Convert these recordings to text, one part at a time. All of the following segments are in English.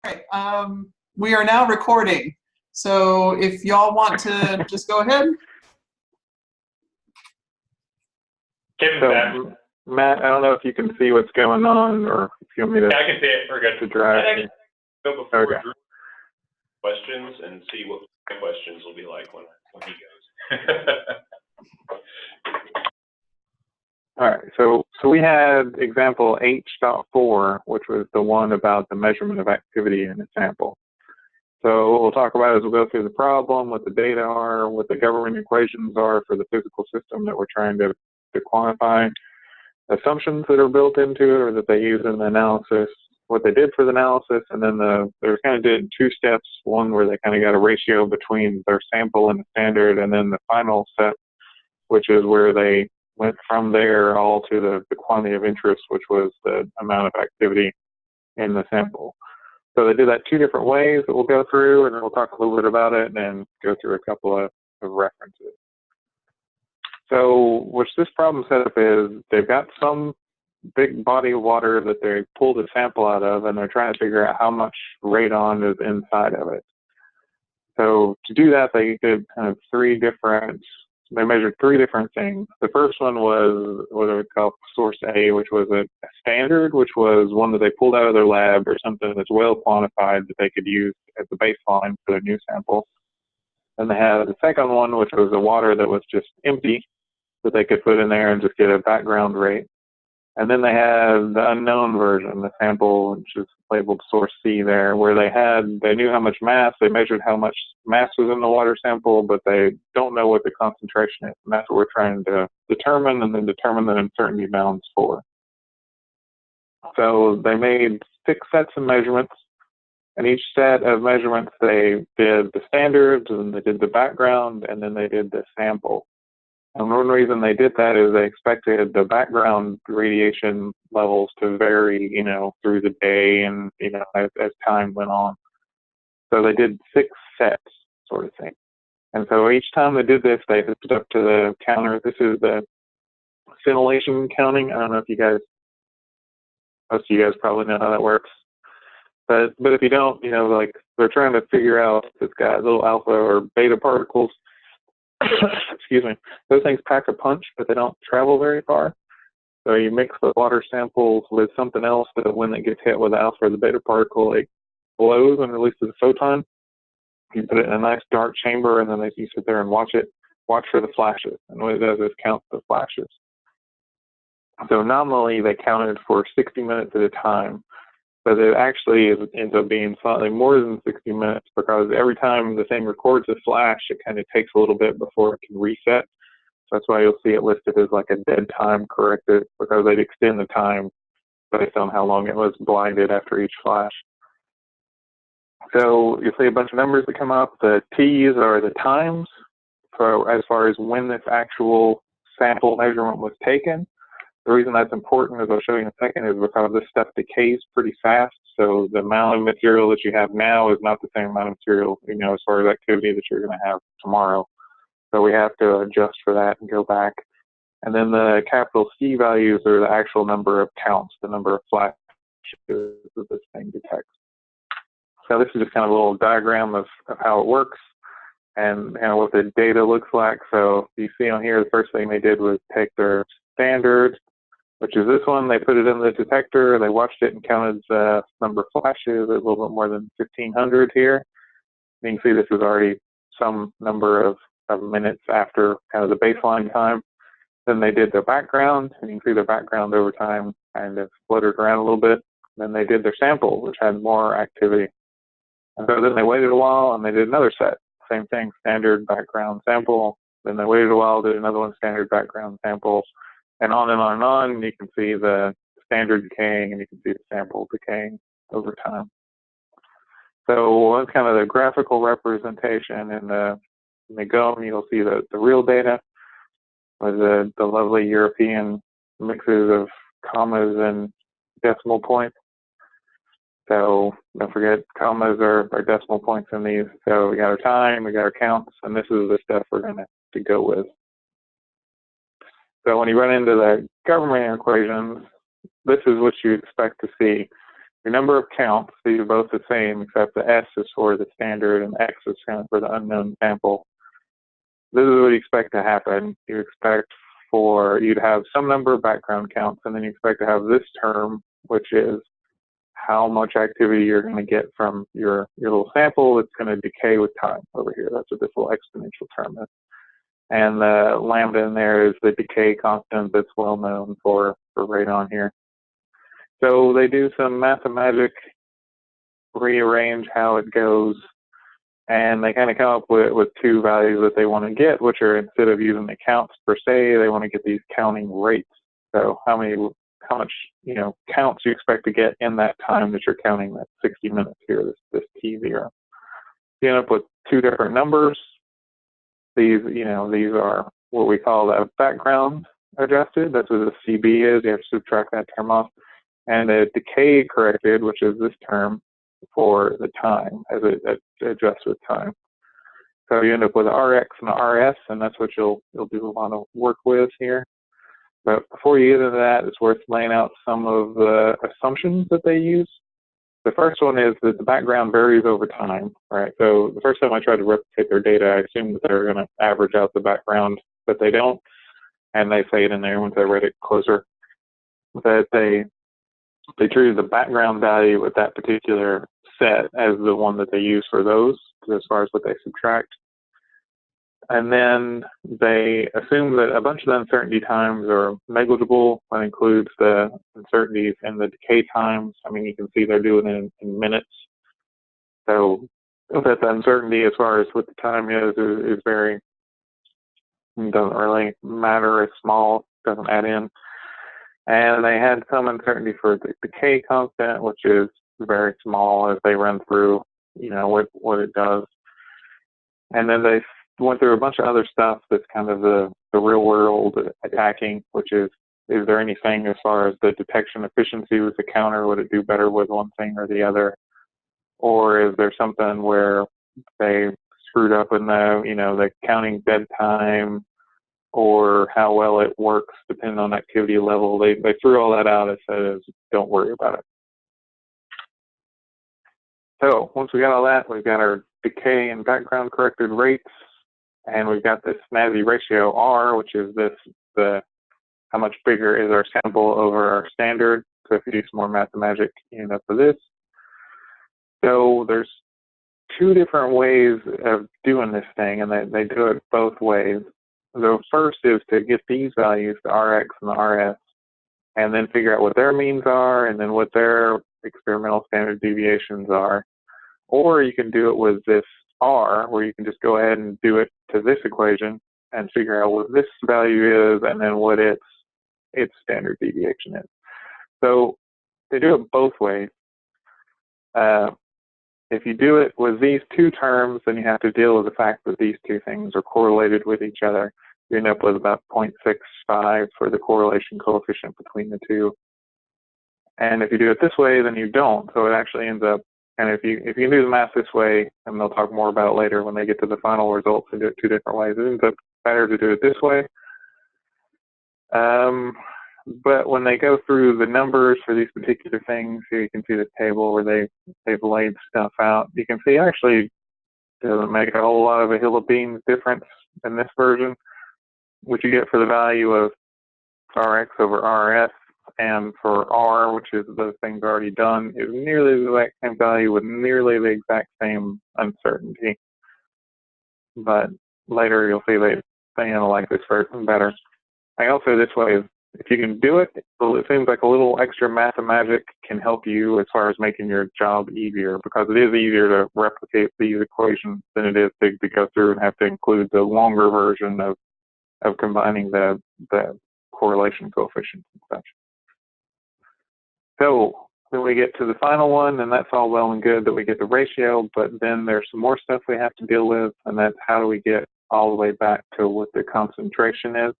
right. We are now recording. So if y'all want to just go ahead. So, Matt, I don't know if you can see what's going on, or if you want me to. Yeah, I can see it. We're good. To drive. Go before Okay. Drew questions and see what my questions will be like when he goes. All right. So we had example H.4, which was the one about the measurement of activity in a sample. So what we'll talk about is we'll go through the problem, what the data are, what the government equations are for the physical system that we're trying to quantify, assumptions that are built into it or that they use in the analysis, what they did for the analysis, and then they kind of did two steps, one where they kind of got a ratio between their sample and the standard, and then the final step, which is where they went from there all to the quantity of interest, which was the amount of activity in the sample. So they did that two different ways that we'll go through, and then we'll talk a little bit about it and then go through a couple of references. So what this problem setup is, they've got some big body of water that they pulled a sample out of, and they're trying to figure out how much radon is inside of it. So to do that, they did kind of they measured three different things. The first one was what they would call source A, which was a standard, which was one that they pulled out of their lab or something that's well quantified that they could use as the baseline for their new sample. And they had the second one, which was the water that was just empty that they could put in there and just get a background rate. And then they had the unknown version, the sample, which is labeled source C there, where they knew how much mass, they measured how much mass was in the water sample, but they don't know what the concentration is. And that's what we're trying to determine, and then determine the uncertainty bounds for. So they made 6 sets of measurements, and each set of measurements they did the standards, and they did the background, and then they did the sample. And one reason they did that is they expected the background radiation levels to vary, through the day and, as time went on. So they did 6 sets, sort of thing. And so each time they did this, they hooked it up to the counter. This is the scintillation counting. I don't know if most of you guys probably know how that works. But if you don't, they're trying to figure out if it's got little alpha or beta particles. Excuse me. Those things pack a punch, but they don't travel very far. So you mix the water samples with something else that when it gets hit with the alpha or the beta particle, it glows and releases a photon. You put it in a nice dark chamber, and then you sit there and watch for the flashes. And what it does is count the flashes. So nominally, they counted for 60 minutes at a time. But it actually ends up being slightly more than 60 minutes because every time the thing records a flash, it kind of takes a little bit before it can reset. So that's why you'll see it listed as like a dead time corrected, because they'd extend the time based on how long it was blinded after each flash. So you'll see a bunch of numbers that come up. The T's are the times, so as far as when this actual sample measurement was taken. The reason that's important, as I'll show you in a second, is because this stuff decays pretty fast. So the amount of material that you have now is not the same amount of material, as far as activity that you're going to have tomorrow. So we have to adjust for that and go back. And then the capital C values are the actual number of counts, the number of flashes that this thing detects. So this is just kind of a little diagram of how it works and what the data looks like. So you see on here, the first thing they did was take their standard, which is this one. They put it in the detector. They watched it and counted the number of flashes. A little bit more than 1,500 here. You can see this is already some number of minutes after kind of the baseline time. Then they did their background, and you can see their background over time kind of fluttered around a little bit. Then they did their sample, which had more activity. And so then they waited a while, and they did another set. Same thing, standard, background, sample. Then they waited a while, did another one, standard, background, sample. And on and on and on. You can see the standard decaying, and you can see the sample decaying over time. So that's kind of the graphical representation. In the GOM, you'll see the real data with the lovely European mixes of commas and decimal points. So don't forget, commas are decimal points in these. So we got our time, we got our counts, and this is the stuff we're going to go with. So when you run into the government equations, this is what you expect to see. your number of counts. These are both the same, except the S is for the standard and X is kind of for the unknown sample. This is what you expect to happen. You expect for you to have some number of background counts, and then you expect to have this term, which is how much activity you're going to get from your little sample. It's going to decay with time over here. That's what this little exponential term is. And the lambda in there is the decay constant that's well known for radon here. So they do some mathematic, rearrange how it goes, and they kind of come up with two values that they want to get, which are, instead of using the counts per se, they want to get these counting rates. So how much counts you expect to get in that time that you're counting, that 60 minutes here, this T0. You end up with two different numbers. These are what we call the background adjusted. That's what the CB is. You have to subtract that term off. And a decay corrected, which is this term, for the time, as it adjusts with time. So you end up with an RX and an RS, and that's what you'll do a lot of work with here. But before you get into that, it's worth laying out some of the assumptions that they use. The first one is that the background varies over time, right? So the first time I tried to replicate their data, I assumed that they were going to average out the background, but they don't. And they say it in there once I read it closer, that they treated the background value with that particular set as the one that they use for those, as far as what they subtract. And then they assume that a bunch of the uncertainty times are negligible. That includes the uncertainties and the decay times. I mean, you can see they're doing it in minutes. So that the uncertainty as far as what the time is very, doesn't really matter. It's small, doesn't add in. And they had some uncertainty for the decay constant, which is very small as they run through, what it does. And then they went through a bunch of other stuff that's kind of the real world attacking, which is there anything as far as the detection efficiency with the counter? Would it do better with one thing or the other? Or is there something where they screwed up in the counting dead time, or how well it works depending on activity level? They threw all that out and said, don't worry about it. So once we got all that, we've got our decay and background corrected rates, and we've got this snazzy ratio R, which is how much bigger is our sample over our standard. So if you do some more math magic, you end up with this. So there's two different ways of doing this thing, and they do it both ways. The first is to get these values, the RX and the RS, and then figure out what their means are and then what their experimental standard deviations are. Or you can do it with this R, where you can just go ahead and do it to this equation and figure out what this value is and then what its standard deviation is. So they do it both ways. If you do it with these two terms, then you have to deal with the fact that these two things are correlated with each other. You end up with about 0.65 for the correlation coefficient between the two. And if you do it this way, then you don't. So it actually ends up, and if you can do the math this way, and they'll talk more about it later when they get to the final results and do it two different ways, it ends up better to do it this way. But when they go through the numbers for these particular things, here you can see the table where they've laid stuff out. You can see actually doesn't make a whole lot of a hill of beans difference in this version. What you get for the value of RX over RS and for R, which is those things already done, is nearly the exact same value with nearly the exact same uncertainty. But later you'll see they analyze this version better. I also this way is, if you can do it, it seems like a little extra math magic can help you as far as making your job easier, because it is easier to replicate these equations than it is to go through and have to include the longer version of combining the correlation coefficients and such. So then we get to the final one, and that's all well and good that we get the ratio, but then there's some more stuff we have to deal with, and that's how do we get all the way back to what the concentration is.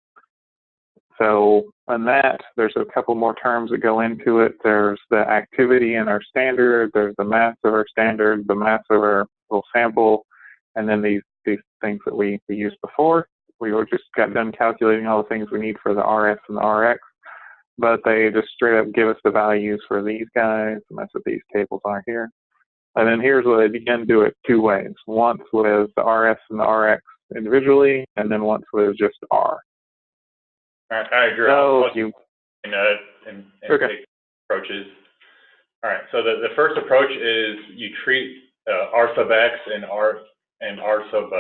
So on that, there's a couple more terms that go into it. There's the activity in our standard, there's the mass of our standard, the mass of our little sample, and then these things that we used before. We just got done calculating all the things we need for the RS and the RX. but they just straight up give us the values for these guys, and that's what these tables are here. And then here's what you can do it two ways. Once with the RS and the RX individually, and then once with just R. I agree. So you And okay. take approaches. All right. So the first approach is you treat R sub X and R sub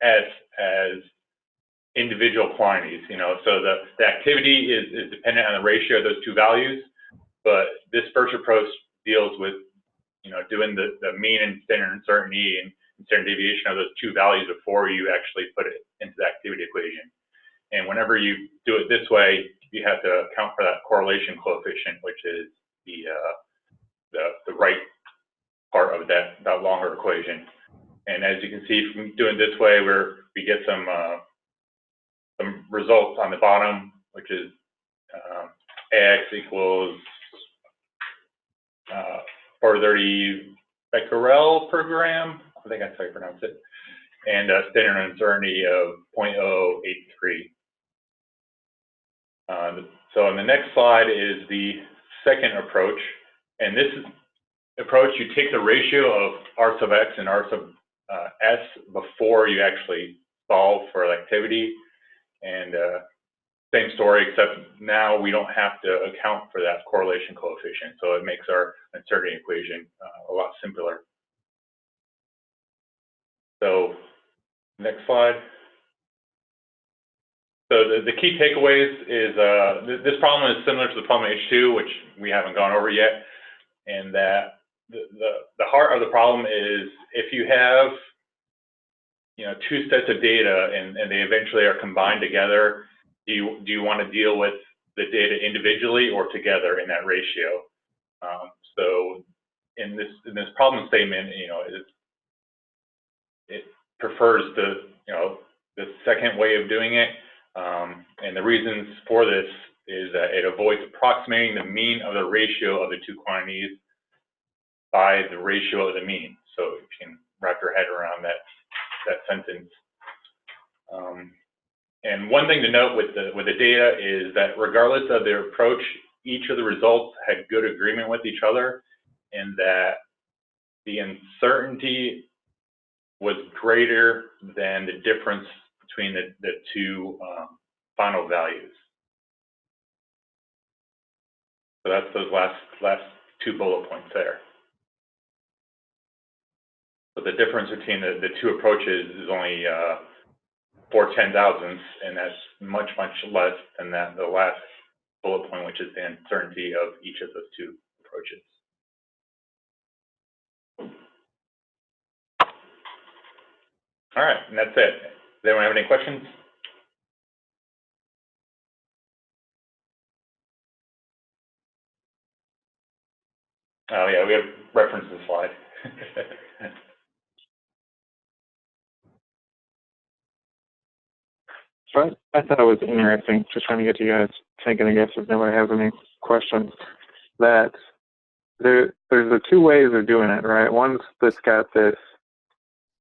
S as individual quantities. You know, so the activity is dependent on the ratio of those two values, but this first approach deals with, you know, doing the mean and standard uncertainty and standard deviation of those two values before you actually put it into the activity equation. And whenever you do it this way, you have to account for that correlation coefficient, which is the right part of that longer equation. And as you can see from doing it this way, we get some results on the bottom, which is AX equals 430 becquerel per gram. I think that's how you pronounce it. And a standard uncertainty of 0.083. So on the next slide is the second approach. And this approach, you take the ratio of R sub X and R sub S before you actually solve for activity. And same story, except now we don't have to account for that correlation coefficient. So it makes our uncertainty equation a lot simpler. So next slide. So the key takeaways is this problem is similar to the problem H2, which we haven't gone over yet. And that the heart of the problem is if you have, you know, two sets of data and they eventually are combined together, do you want to deal with the data individually or together in that ratio? So in this problem statement, you know, it prefers the second way of doing it, and the reasons for this is that it avoids approximating the mean of the ratio of the two quantities by the ratio of the mean. So if you can wrap your head around that sentence. And one thing to note with the data is that regardless of their approach, each of the results had good agreement with each other, and that the uncertainty was greater than the difference between the two final values. So that's those last two bullet points there. But the difference between the two approaches is only 4/10,000ths, and that's much less than the last bullet point, which is the uncertainty of each of those two approaches. All right, and that's it. Does anyone have any questions? Oh yeah, we have referenced the slide. So I thought it was interesting, just trying to get you guys thinking, I guess, if nobody has any questions, that there's the two ways of doing it, right? One's that's got the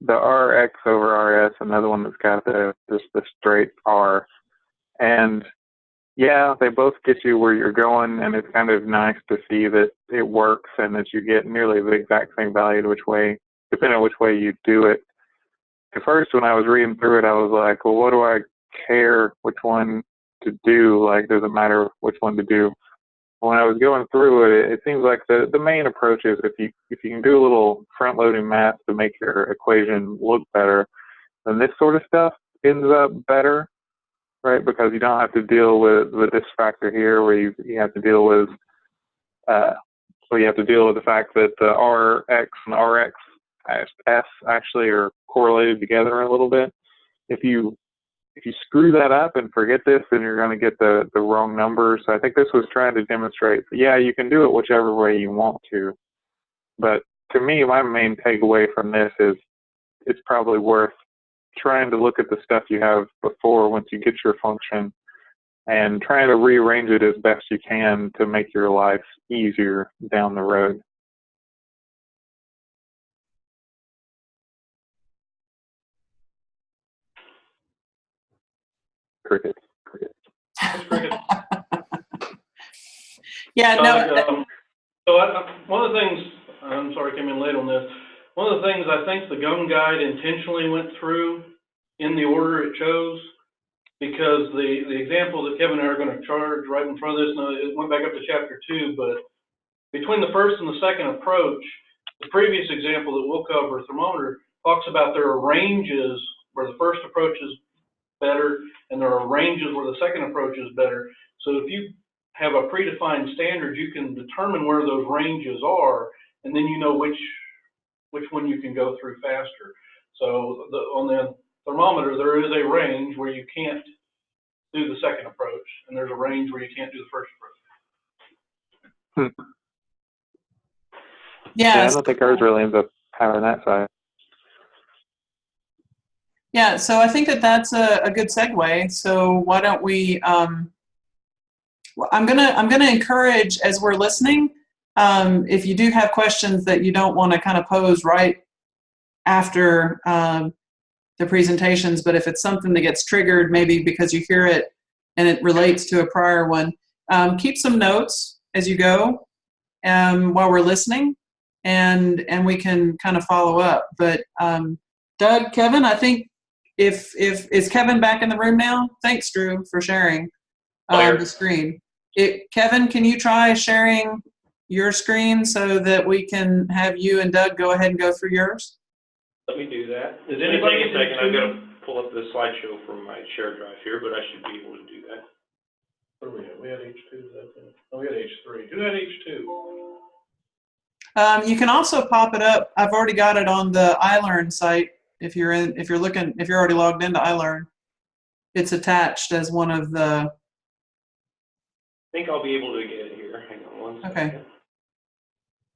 RX over RS, another one that's got the straight R. And yeah, they both get you where you're going, and it's kind of nice to see that it works and that you get nearly the exact same value which way, depending on which way you do it. At first, when I was reading through it, I was like, well, what do I care which one to do? Like, does it matter which one to do? When I was going through it, it seems like the main approach is if you can do a little front-loading math to make your equation look better, then this sort of stuff ends up better, right? Because you don't have to deal with this factor here, where you have to deal with the fact that the RX and RX S actually are correlated together a little bit. If you screw that up and forget this, then you're going to get the wrong numbers. So I think this was trying to demonstrate, yeah, you can do it whichever way you want to. But to me, my main takeaway from this is it's probably worth trying to look at the stuff you have before once you get your function and trying to rearrange it as best you can to make your life easier down the road. Cricket. Yeah, no, So one of the things, I'm sorry I came in late on this, one of the things I think the gum guide intentionally went through in the order it chose, because the example that Kevin and I are gonna charge right in front of this, now it went back up to chapter 2, but between the first and the second approach, the previous example that we'll cover, thermometer, talks about there are ranges where the first approach is better, and there are ranges where the second approach is better. So if you have a predefined standard, you can determine where those ranges are, and then you know which one you can go through faster. So on the thermometer, there is a range where you can't do the second approach, and there's a range where you can't do the first approach. Yeah, I don't think ours really ends up having that side. Yeah, so I think that that's a good segue. So why don't we? I'm gonna encourage, as we're listening, if you do have questions that you don't want to kind of pose right after the presentations, but if it's something that gets triggered, maybe because you hear it and it relates to a prior one, keep some notes as you go while we're listening, and we can kind of follow up. But Doug, Kevin, I think if is Kevin back in the room now? Thanks, Drew, for sharing the screen. Kevin, can you try sharing your screen so that we can have you and Doug go ahead and go through yours? Let me do that. Did It's anybody gonna take a second. I've do- got to pull up the slideshow from my shared drive here, but I should be able to do that. Where are we at? We had H2, is that it? Oh, we had H3. Who had H2? You can also pop it up. I've already got it on the iLearn site. If you're already logged into iLearn, it's attached as one of the. I think I'll be able to get it here. Hang on one second. Okay.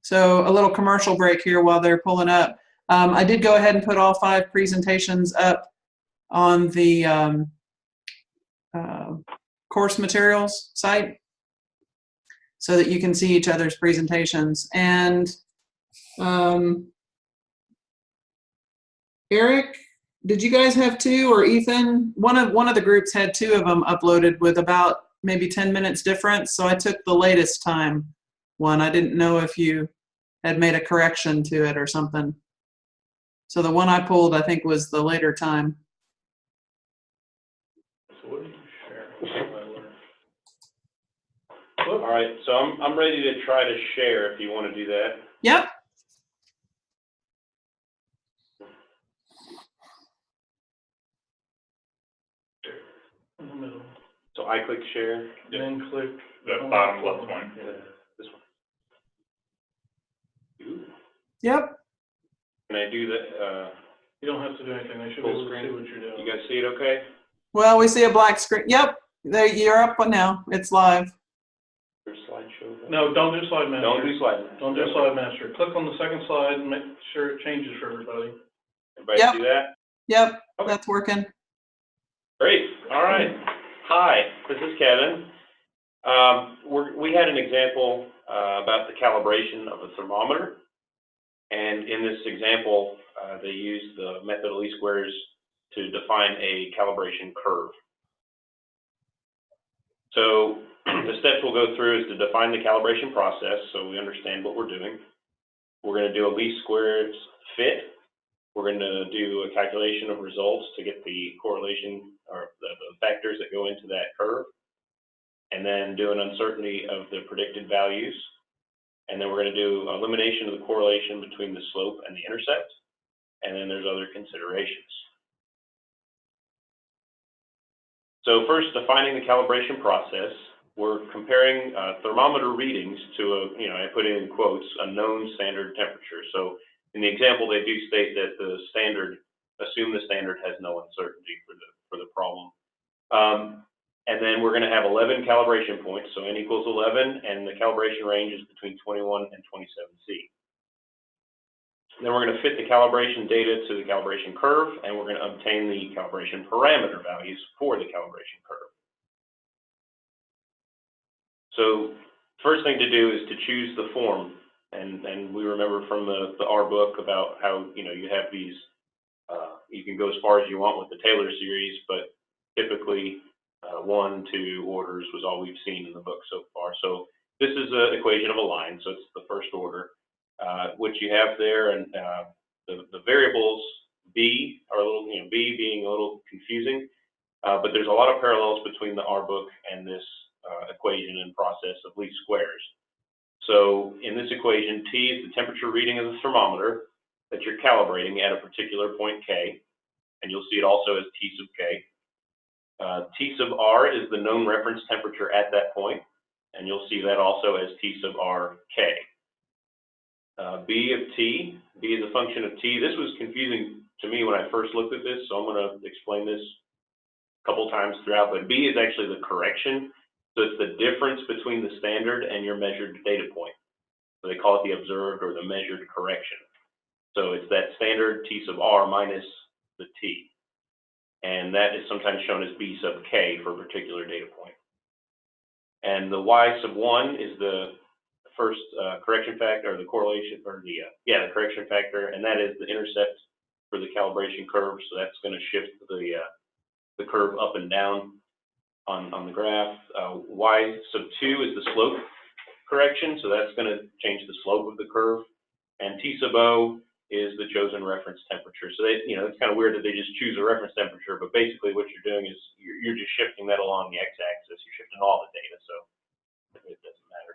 So a little commercial break here while they're pulling up. I did go ahead and put all 5 presentations up on the course materials site so that you can see each other's presentations. And Eric, did you guys have 2, or Ethan? One of the groups had 2 of them uploaded with about maybe 10 minutes difference. So I took the latest time one. I didn't know if you had made a correction to it or something. So the one I pulled, I think, was the later time. So what did you share? All right, so I'm ready to try to share if you want to do that. Yep. In the middle. So I click share. Then click The bottom left one. This one. Ooh. Yep. Can I do that? You don't have to do anything. They should be Full able to see screen? what you're doing. You guys see it okay? Well, we see a black screen. Yep. There, you're up now. It's live. Your slideshow. No, don't do slide master. Don't do slide. Don't do slide master. Click on the second slide and make sure it changes for everybody. Everybody Yep. see that? Yep. Okay. That's working. Great. All right. Hi, this is Kevin. We had an example about the calibration of a thermometer. And in this example, they used the method of least squares to define a calibration curve. So the steps we'll go through is to define the calibration process so we understand what we're doing. We're going to do a least squares fit. We're going to do a calculation of results to get the correlation or the factors that go into that curve. And then do an uncertainty of the predicted values. And then we're going to do elimination of the correlation between the slope and the intercept. And then there's other considerations. So first, defining the calibration process, we're comparing thermometer readings to I put in quotes, a known standard temperature. So in the example, they do state that assume the standard has no uncertainty for the problem. And then we're going to have 11 calibration points, so n equals 11, and the calibration range is between 21 and 27C. Then we're going to fit the calibration data to the calibration curve, and we're going to obtain the calibration parameter values for the calibration curve. So first thing to do is to choose the form, and we remember from the R book about how you have these, you can go as far as you want with the Taylor series, but typically 1, 2 orders was all we've seen in the book so far. So this is an equation of a line, so it's the first order. What you have there, and the variables B are a little, B being a little confusing, but there's a lot of parallels between the R book and this equation and process of least squares. So in this equation, T is the temperature reading of the thermometer that you're calibrating at a particular point K, and you'll see it also as T sub K. T sub R is the known reference temperature at that point, and you'll see that also as T sub R K. B of T, B is a function of T. This was confusing to me when I first looked at this, so I'm going to explain this a couple times throughout, but B is actually the correction. So it's the difference between the standard and your measured data point. So they call it the observed or the measured correction. So it's that standard T sub R minus the T. And that is sometimes shown as B sub K for a particular data point. And the Y sub 1 is the first correction factor, or the correlation, or the correction factor, and that is the intercept for the calibration curve. So that's going to shift the curve up and down on the graph. Y sub 2 is the slope correction, so that's going to change the slope of the curve. And T sub O is the chosen reference temperature. So they, it's kind of weird that they just choose a reference temperature, but basically what you're doing is you're just shifting that along the x-axis. You're shifting all the data, so it doesn't matter.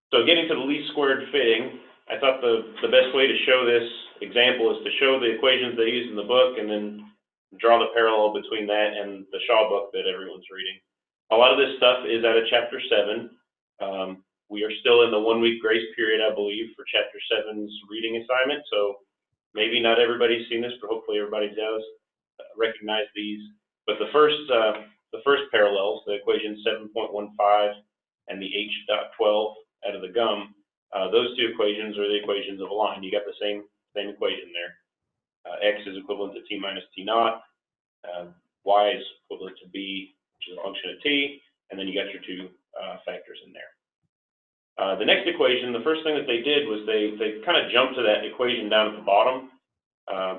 So getting to the least squared fitting, I thought the best way to show this example is to show the equations they use in the book and then draw the parallel between that and the Shaw book that everyone's reading. A lot of this stuff is out of Chapter 7. We are still in the 1-week grace period, I believe, for Chapter 7's reading assignment. So maybe not everybody's seen this, but hopefully everybody does recognize these. But the first parallels, the equation 7.15 and the H.12 out of the GUM, those two equations are the equations of a line. You got the same equation there. X is equivalent to T minus T naught. Y is equivalent to B, which is a function of T, and then you got your two factors in there. The next equation, the first thing that they did was they kind of jumped to that equation down at the bottom,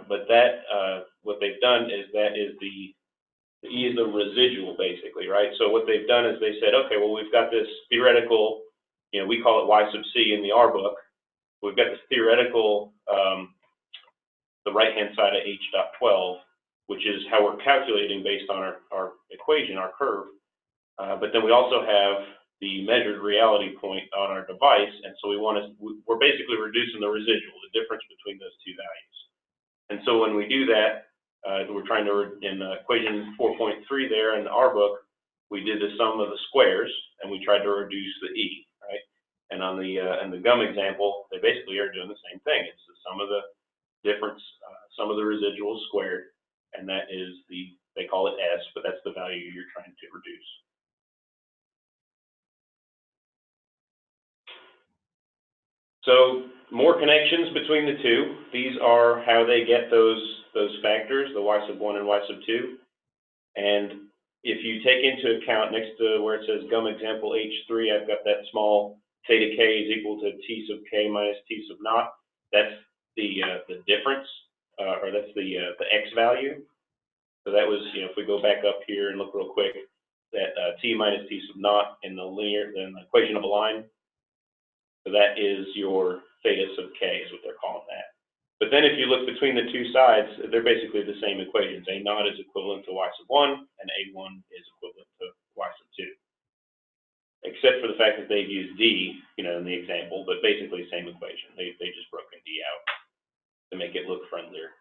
but what they've done is the E is the residual, basically, right? So what they've done is they said, okay, well, we've got this theoretical, we call it Y sub C in the R book. We've got this theoretical, the right-hand side of H.12, which is how we're calculating based on our equation, our curve. But then we also have the measured reality point on our device, and so we're basically reducing the residual, the difference between those two values. And so when we do that, we're trying to, in equation 4.3 there in our book, we did the sum of the squares, and we tried to reduce the E, right? And on the GUM example, they basically are doing the same thing. It's the sum of the difference, sum of the residuals squared, and that is they call it S, but that's the value you're trying to reduce. So more connections between the two. These are how they get those factors, the Y sub 1 and Y sub 2. And if you take into account next to where it says GUM example H3, I've got that small theta K is equal to T sub K minus T sub naught. That's the difference, or that's the X value. So that was, if we go back up here and look real quick, that T minus T sub naught in the equation of a line. So that is your theta sub K is what they're calling that. But then if you look between the two sides, they're basically the same equations. A naught is equivalent to Y sub 1, and A1 is equivalent to Y sub 2. Except for the fact that they've used D, in the example, but basically same equation. They just broken D out to make it look friendlier.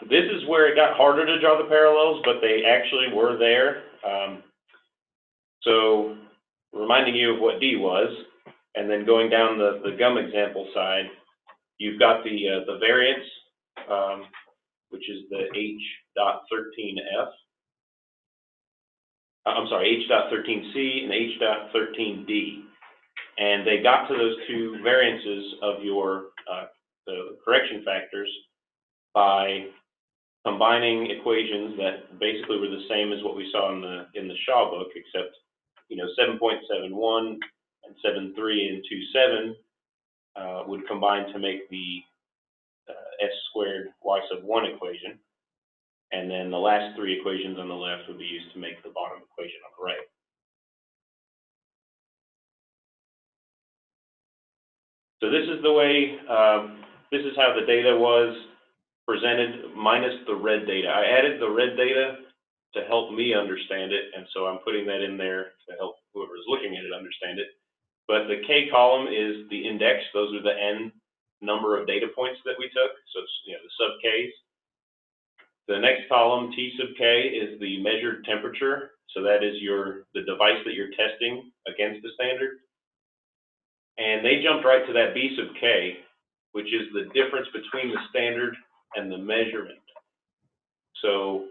This is where it got harder to draw the parallels, but they actually were there. So reminding you of what D was, and then going down the GUM example side, you've got the variance, which is the H.13F. I'm sorry, H.13C and H.13D. And they got to those two variances of your the correction factors by combining equations that basically were the same as what we saw in the Shaw book, except 7.71 and 7.3 and 2.7 would combine to make the S squared Y sub 1 equation. And then the last three equations on the left would be used to make the bottom equation on the right. So this is the way, this is how the data was presented minus the red data. I added the red data to help me understand it, and so I'm putting that in there to help whoever is looking at it understand it. But the K column is the index. Those are the N number of data points that we took. So it's, you know, the sub Ks. The next column, T sub K, is the measured temperature. So that is the device that you're testing against the standard. And they jumped right to that B sub K, which is the difference between the standard and the measurement. So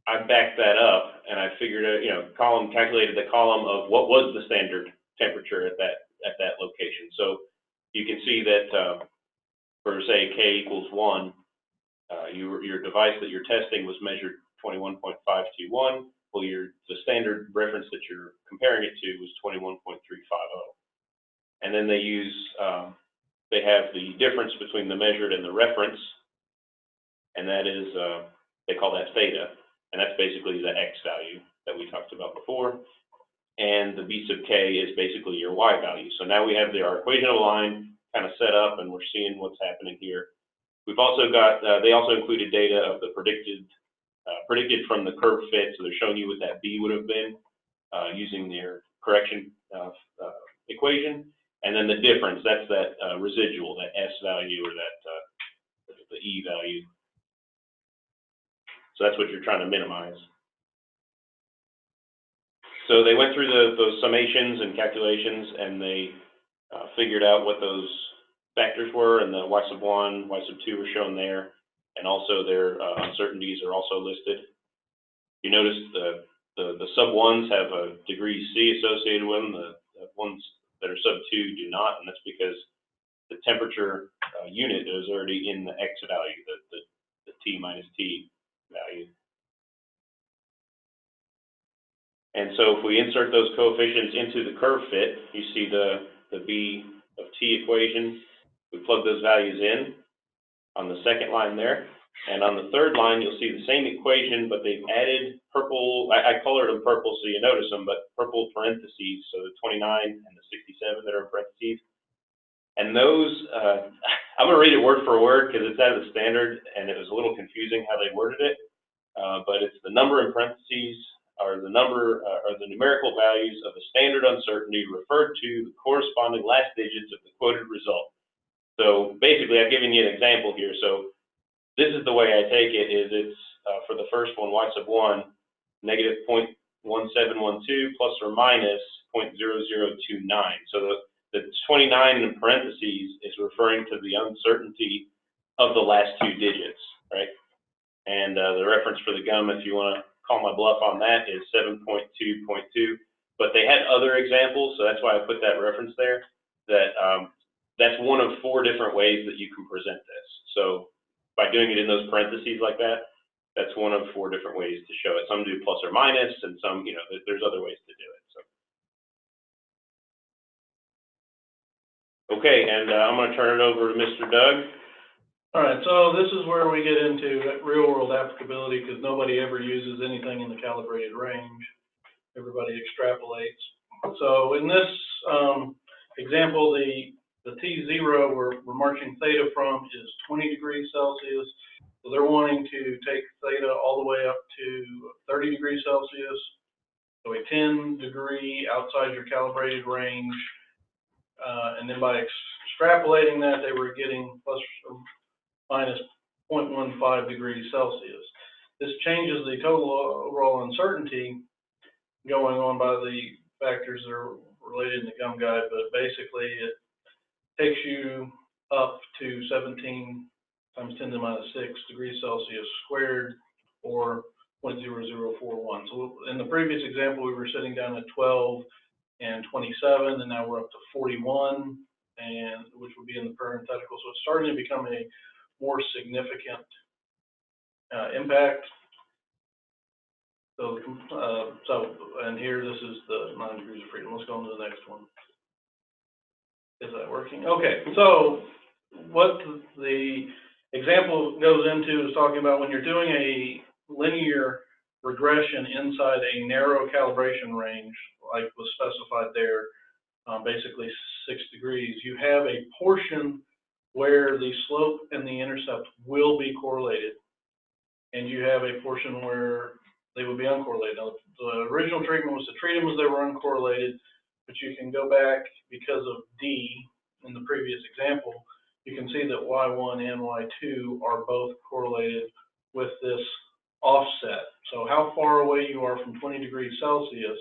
I backed that up and I figured out, you know, calculated the column of what was the standard temperature at that location. So you can see that for say K equals 1, your device that you're testing was measured 21.521. Well, the standard reference that you're comparing it to was 21.350. And then they have the difference between the measured and the reference, and that is, they call that theta, and that's basically the X value that we talked about before. And the B sub K is basically your Y value. So now we have our equation of line kind of set up, and we're seeing what's happening here. We've also got, they also included data of the predicted from the curve fit, so they're showing you what that B would have been using their correction equation. And then the difference, that's that residual, that S value or that the E value. So that's what you're trying to minimize. So they went through those summations and calculations, and they figured out what those factors were, and the Y sub 1, Y sub 2 are shown there, and also their uncertainties are also listed. You notice the sub 1s have a degree C associated with them. The ones that are sub 2 do not, and that's because the temperature unit is already in the X value, the T minus T value. And so if we insert those coefficients into the curve fit, you see the B of T equation. We plug those values in on the second line there. And on the third line, you'll see the same equation, but they've added purple, I colored them purple so you notice them, but purple parentheses, so the 29 and the 67 that are in parentheses. And those, I'm going to read it word for word because it's out of the standard, and it was a little confusing how they worded it. But it's the number in parentheses, or the numerical values of the standard uncertainty referred to the corresponding last digits of the quoted result. So basically, I've given you an example here. So this is the way I take it, is it's for the first one, Y sub 1, negative 0.1712 plus or minus 0.0029. So the 29 in parentheses is referring to the uncertainty of the last two digits, right? And the reference for the gum, if you want to call my bluff on that, is 7.2.2. But they had other examples, so that's why I put that reference there. That's one of 4 different ways that you can present this. So by doing it in those parentheses like that, that's one of 4 different ways to show it. Some do plus or minus, and some, you know, there's other ways to do it. So. Okay, and I'm going to turn it over to Mr. Doug. All right, so this is where we get into real-world applicability, because nobody ever uses anything in the calibrated range. Everybody extrapolates. So in this example, the T0 we're marching theta from is 20 degrees Celsius. So they're wanting to take theta all the way up to 30 degrees Celsius. So a 10 degree outside your calibrated range. And then by extrapolating that, they were getting plus or minus 0.15 degrees Celsius. This changes the total overall uncertainty going on by the factors that are related in the gum guide, but basically it takes you up to 17 times 10 to the minus 6 degrees Celsius squared, or 0.0041. So in the previous example, we were sitting down at 12 and 27, and now we're up to 41, and which would be in the parenthetical. So it's starting to become a more significant impact. So, and here this is the 9 degrees of freedom. Let's go on to the next one. Is that working? Okay, so what the example goes into is talking about when you're doing linear regression inside a narrow calibration range, like was specified there, basically 6 degrees, you have a portion where the slope and the intercept will be correlated, and you have a portion where they would be uncorrelated. Now, the original treatment was to treat them as they were uncorrelated, but you can go back because of D in the previous example. You can see that Y1 and Y2 are both correlated with this offset. So how far away you are from 20 degrees Celsius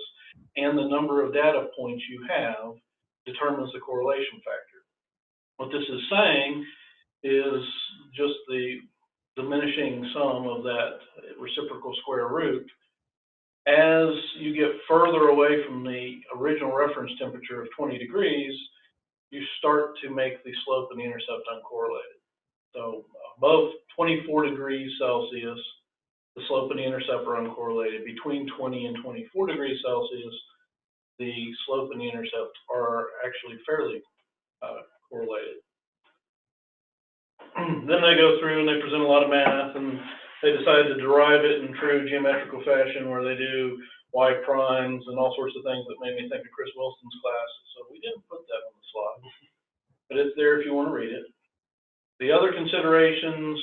and the number of data points you have determines the correlation factor. What this is saying is just the diminishing sum of that reciprocal square root. As you get further away from the original reference temperature of 20 degrees, you start to make the slope and the intercept uncorrelated. So above 24 degrees Celsius, the slope and the intercept are uncorrelated. Between 20 and 24 degrees Celsius, the slope and the intercept are actually fairly correlated. Then they go through and they present a lot of math, and they decide to derive it in true geometrical fashion where they do y primes and all sorts of things that made me think of Chris Wilson's class. So we didn't put that on the slide, but it's there if you want to read it. The other considerations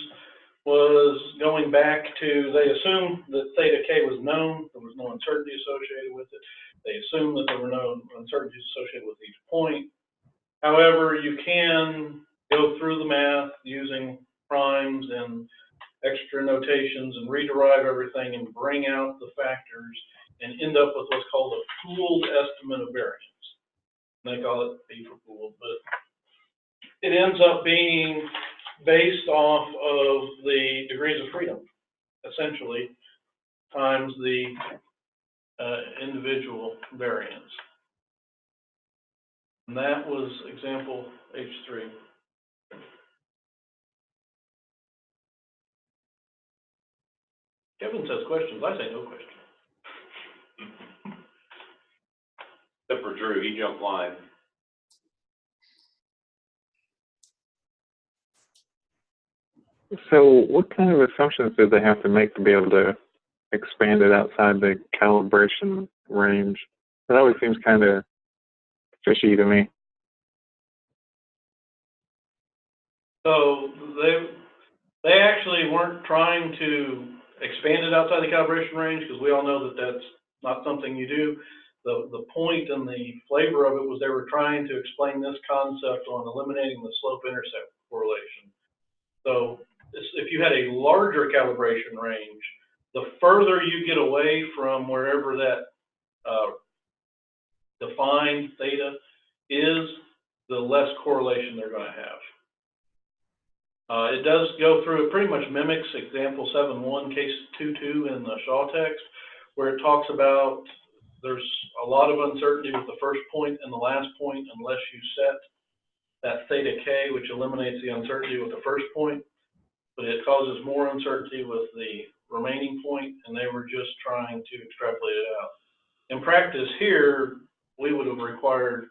was going back to, they assumed that theta k was known. There was no uncertainty associated with it. They assumed that there were no uncertainties associated with each point. However, you can go through the math using primes and extra notations and rederive everything and bring out the factors and end up with what's called a pooled estimate of variance. They call it P for pooled, but it ends up being based off of the degrees of freedom, essentially, times the individual variance. And that was example H3. Kevin says questions. I say no question. Except for Drew, he jumped line. So what kind of assumptions did they have to make to be able to expand it outside the calibration range? That always seems kind of fishy to me. So they actually weren't trying to expand it outside the calibration range, because we all know that that's not something you do. The point and the flavor of it was they were trying to explain this concept on eliminating the slope-intercept correlation. So if you had a larger calibration range, the further you get away from wherever that defined theta is, the less correlation they're going to have. It does go through, it pretty much mimics example 7.1, case 2.2 in the Shaw text, where it talks about there's a lot of uncertainty with the first point and the last point unless you set that theta k, which eliminates the uncertainty with the first point, but it causes more uncertainty with the remaining point, and they were just trying to extrapolate it out. In practice here, we would have required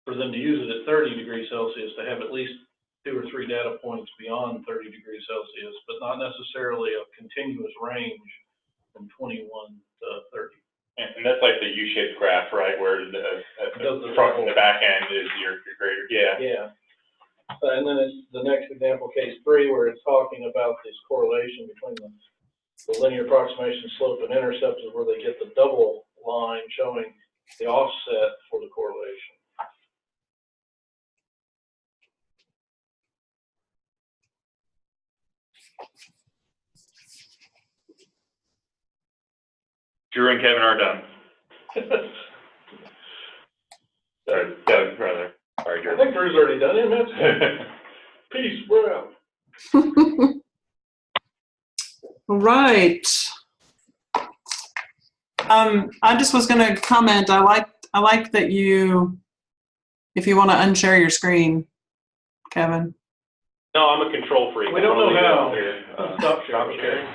for them to use it at 30 degrees Celsius to have at least 2 or 3 data points beyond 30 degrees Celsius, but not necessarily a continuous range from 21 to 30. And that's like the U-shaped graph, right, where the front and the back end is your greater, yeah. Yeah. And then it's the next example, case 3, where it's talking about this correlation between the linear approximation slope and intercept, is where they get the double line showing the offset for the correlation. Drew and Kevin are done. Sorry, Doug, rather. Sorry, Drew. I think Drew's already done it. That's peace. We're out. All right. I just was going to comment. I like that you, if you want to unshare your screen, Kevin. No, I'm a control freak. We don't know how. Stop sharing.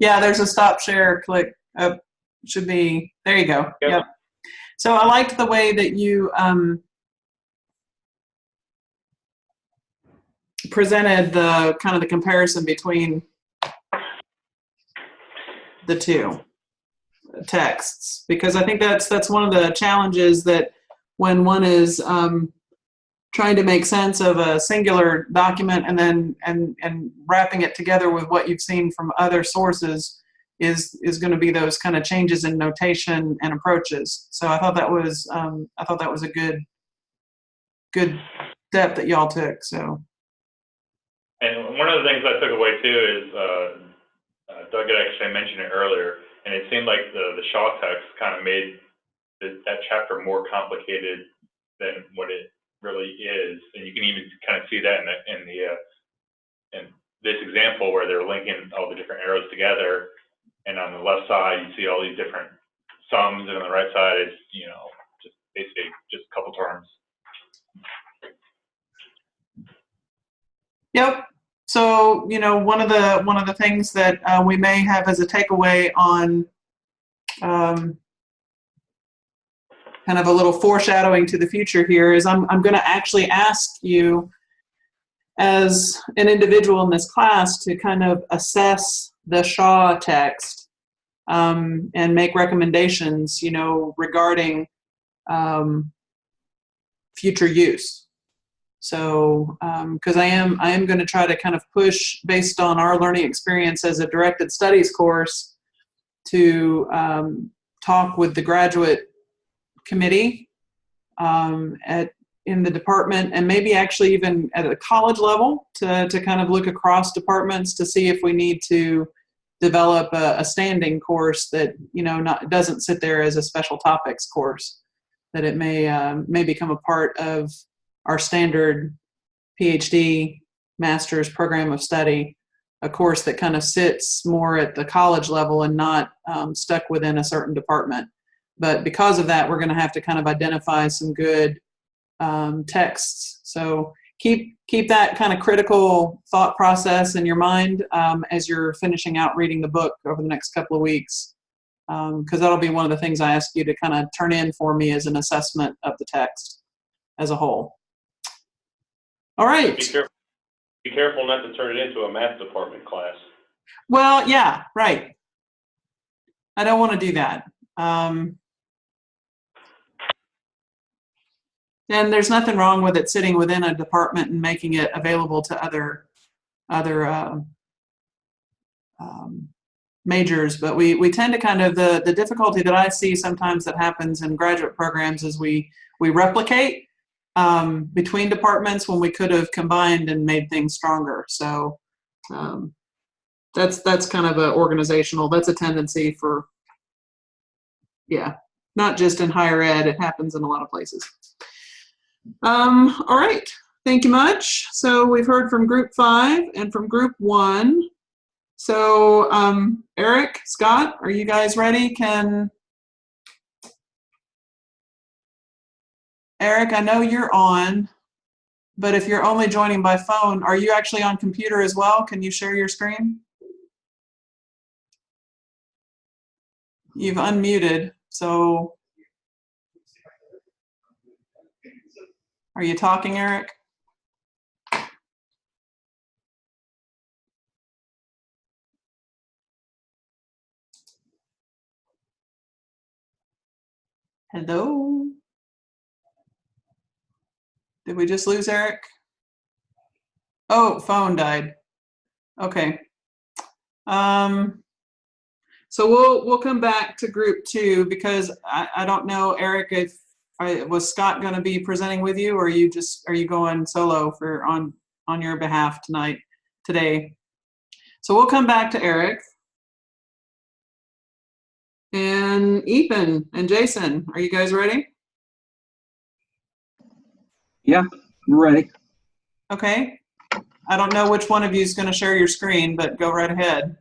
Yeah, there's a stop share click. Should be, there you go. Yep. So I liked the way that you presented the kind of the comparison between the two texts, because I think that's one of the challenges, that when one is trying to make sense of a singular document and then and wrapping it together with what you've seen from other sources is going to be those kind of changes in notation and approaches. So I thought that was a good step that y'all took. So. And one of the things I took away too is Doug had actually mentioned it earlier, and it seemed like the Shaw text kind of made that chapter more complicated than what it really is, and you can even kind of see that in this example where they're linking all the different arrows together, and on the left side you see all these different sums, and on the right side it's just basically just a couple terms. Yep. So, one of the things that we may have as a takeaway on kind of a little foreshadowing to the future here is I'm going to actually ask you as an individual in this class to kind of assess the Shaw text and make recommendations, regarding future use. So, because I am going to try to kind of push, based on our learning experience as a directed studies course, to talk with the graduate committee in the department, and maybe actually even at a college level, to kind of look across departments to see if we need to develop a standing course that doesn't sit there as a special topics course, that it may become a part of our standard PhD master's program of study, a course that kind of sits more at the college level and not stuck within a certain department. But because of that, we're going to have to kind of identify some good texts. So keep that kind of critical thought process in your mind as you're finishing out reading the book over the next couple of weeks, because that'll be one of the things I ask you to kind of turn in for me as an assessment of the text as a whole. All right. Be careful not to turn it into a math department class. Well, yeah, right. I don't want to do that. And there's nothing wrong with it sitting within a department and making it available to other majors. But we tend to kind of, the difficulty that I see sometimes that happens in graduate programs is we replicate between departments when we could have combined and made things stronger. So that's kind of that's a tendency for, not just in higher ed, it happens in a lot of places. All right, thank you much. So we've heard from group 5 and from group 1. So Eric, Scott, are you guys ready? Eric, I know you're on, but if you're only joining by phone, are you actually on computer as well? Can you share your screen? You've unmuted, so are you talking, Eric? Hello? Did we just lose Eric? Oh, phone died. Okay. So we'll come back to group 2 because I don't know, Eric, if was Scott going to be presenting with you, or are you going solo on your behalf today? So we'll come back to Eric. And Ethan and Jason, are you guys ready? Yeah, we're ready. Okay. I don't know which one of you is going to share your screen, but go right ahead.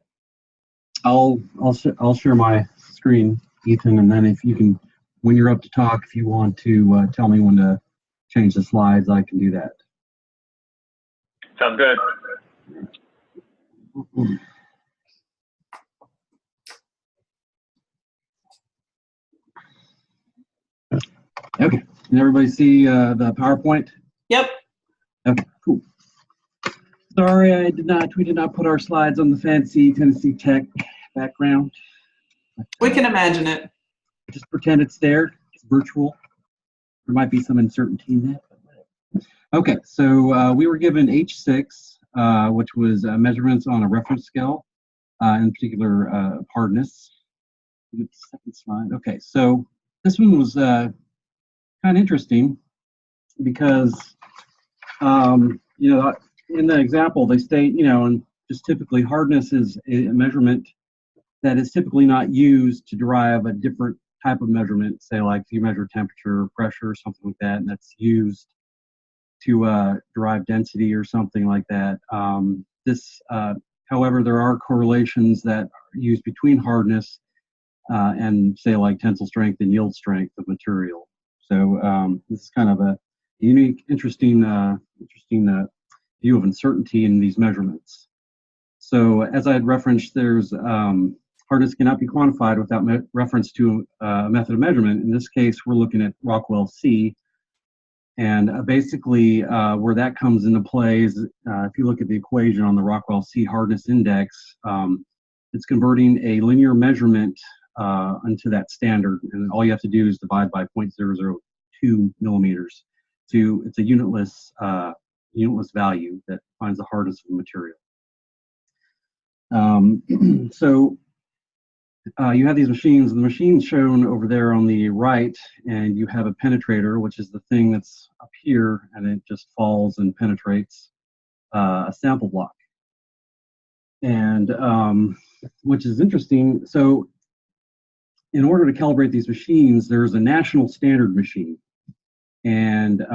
I'll share my screen, Ethan, and then if you can, when you're up to talk, if you want to tell me when to change the slides, I can do that. Sounds good. Okay. Can everybody see the PowerPoint? Yep. Okay, cool. Sorry, we did not put our slides on the fancy Tennessee Tech background. We can imagine it. Just pretend it's there. It's virtual. There might be some uncertainty in that. Okay, so we were given H6, which was measurements on a reference scale, in particular hardness. Second slide. Okay, so this one was kind of interesting because, you know, in the example they state, you know, and just typically hardness is a measurement that is typically not used to derive a different type of measurement, say like if you measure temperature or pressure or something like that, and that's used to derive density or something like that. However, there are correlations that are used between hardness and say like tensile strength and yield strength of material. So this is kind of a unique, interesting view of uncertainty in these measurements. So as I had referenced, there's hardness cannot be quantified without reference to a method of measurement. In this case, we're looking at Rockwell C. And basically where that comes into play is if you look at the equation on the Rockwell C hardness index, it's converting a linear measurement into that standard. And all you have to do is divide by 0.002 millimeters. So it's a unitless value that finds the hardness of the material. So you have these machines, and the machine's shown over there on the right, and you have a penetrator, which is the thing that's up here, and it just falls and penetrates a sample block. And which is interesting. So in order to calibrate these machines, there's a national standard machine. And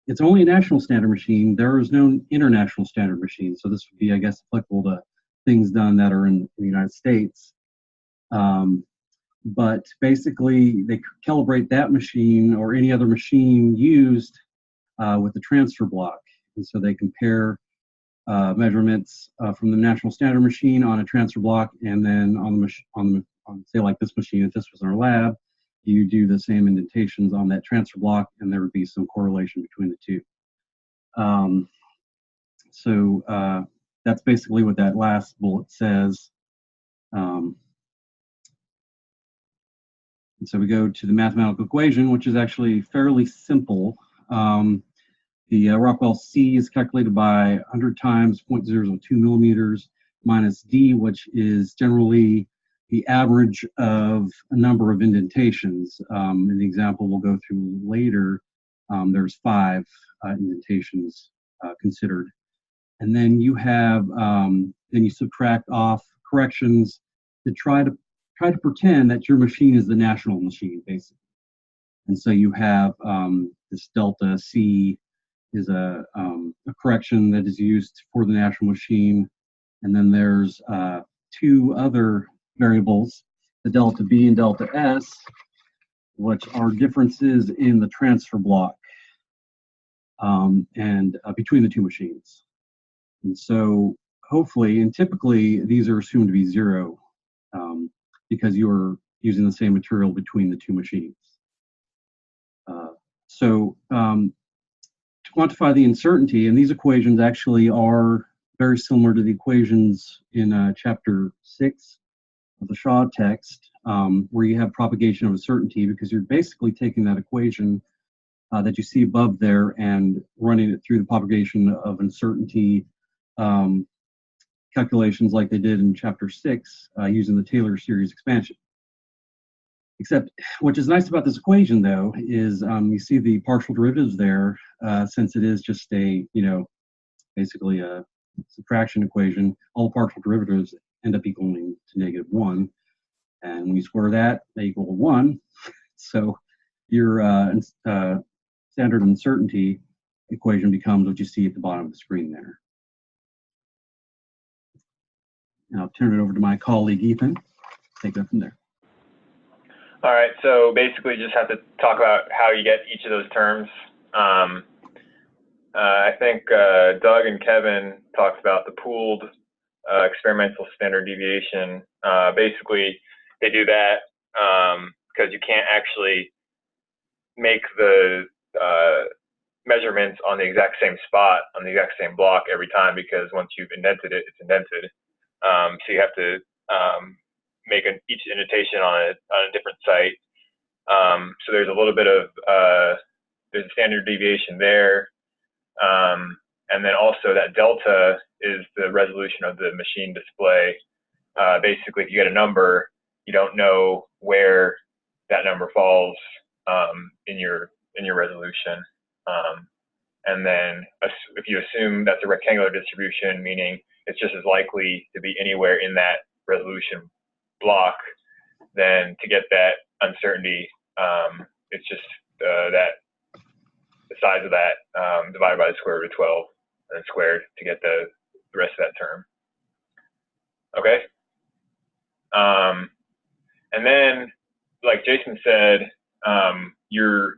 it's only a national standard machine. There is no international standard machine. So this would be, I guess, applicable to things done that are in the United States. But basically, they calibrate that machine or any other machine used with the transfer block. And so they compare measurements from the national standard machine on a transfer block, and then on say like this machine, if this was in our lab, you do the same indentations on that transfer block, and there would be some correlation between the two. So that's basically what that last bullet says. And so we go to the mathematical equation, which is actually fairly simple. The Rockwell C is calculated by 100 times 0.002 millimeters minus D, which is generally the average of a number of indentations. In the example we'll go through later, there's 5 indentations considered. And then you have, then you subtract off corrections to try to pretend that your machine is the national machine, basically. And so you have this delta C is a correction that is used for the national machine. And then there's 2 other variables, the delta B and delta S, which are differences in the transfer block and between the 2 machines. And so hopefully, and typically, these are assumed to be 0 because you're using the same material between the 2 machines. So to quantify the uncertainty, and these equations actually are very similar to the equations in chapter 6 of the Shaw text, where you have propagation of uncertainty, because you're basically taking that equation that you see above there and running it through the propagation of uncertainty calculations like they did in chapter 6 using the Taylor series expansion. Except what is nice about this equation, though, is you see the partial derivatives there, since it is just a, basically a subtraction equation. All partial derivatives end up equaling to -1. And when you square that, they equal to 1. So your standard uncertainty equation becomes what you see at the bottom of the screen there. Now I'll turn it over to my colleague, Ethan. Take it from there. All right, so basically just have to talk about how you get each of those terms. I think Doug and Kevin talked about the pooled experimental standard deviation. Basically, they do that because you can't actually make the measurements on the exact same spot, on the exact same block every time, because once you've indented it, it's indented. So you have to make each indentation on a different site. So there's a little bit of, there's a standard deviation there. And then also that delta is the resolution of the machine display. Basically, if you get a number, you don't know where that number falls in your resolution. And then if you assume that's a rectangular distribution, meaning it's just as likely to be anywhere in that resolution block, then to get that uncertainty, it's just the size of that divided by the square root of 12 and then squared to get the rest of that term. Okay. And then, like Jason said, you're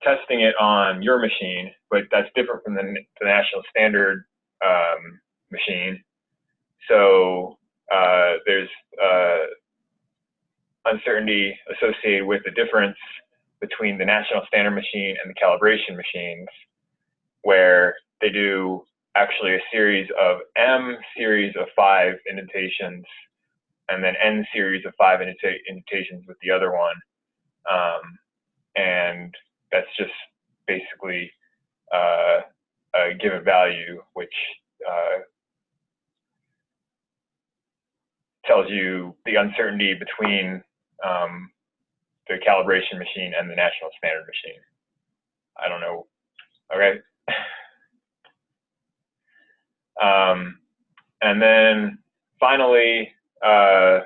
testing it on your machine, but that's different from the national standard machine. So there's uncertainty associated with the difference between the national standard machine and the calibration machines, where they do actually a series of M series of 5 indentations and then N series of 5 indentations with the other one. And that's just basically a given value, which tells you the uncertainty between the calibration machine and the national standard machine. I don't know. Okay. And then finally, I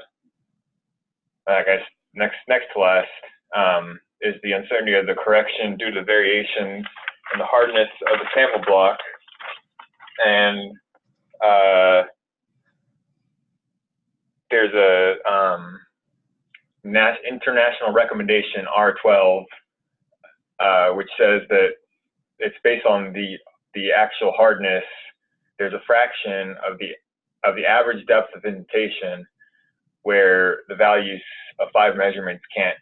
guess next to last, is the uncertainty of the correction due to variation in the hardness of the sample block. And there's a international recommendation R12, which says that it's based on the actual hardness. There's a fraction of the average depth of indentation where the values of 5 measurements can't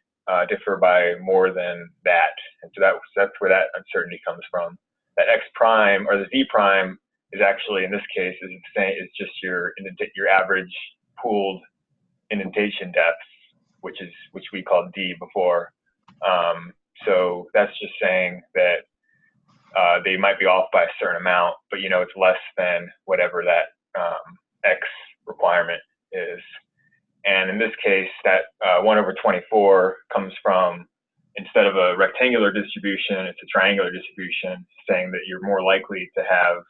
differ by more than that. And so that's where that uncertainty comes from. That X prime or the Z prime is actually, in this case, is the same. It's just your average pooled indentation depth, which we called D before. So that's just saying that they might be off by a certain amount, but you know it's less than whatever that X requirement is. And in this case, that 1/24 comes from, instead of a rectangular distribution, it's a triangular distribution, saying that you're more likely to have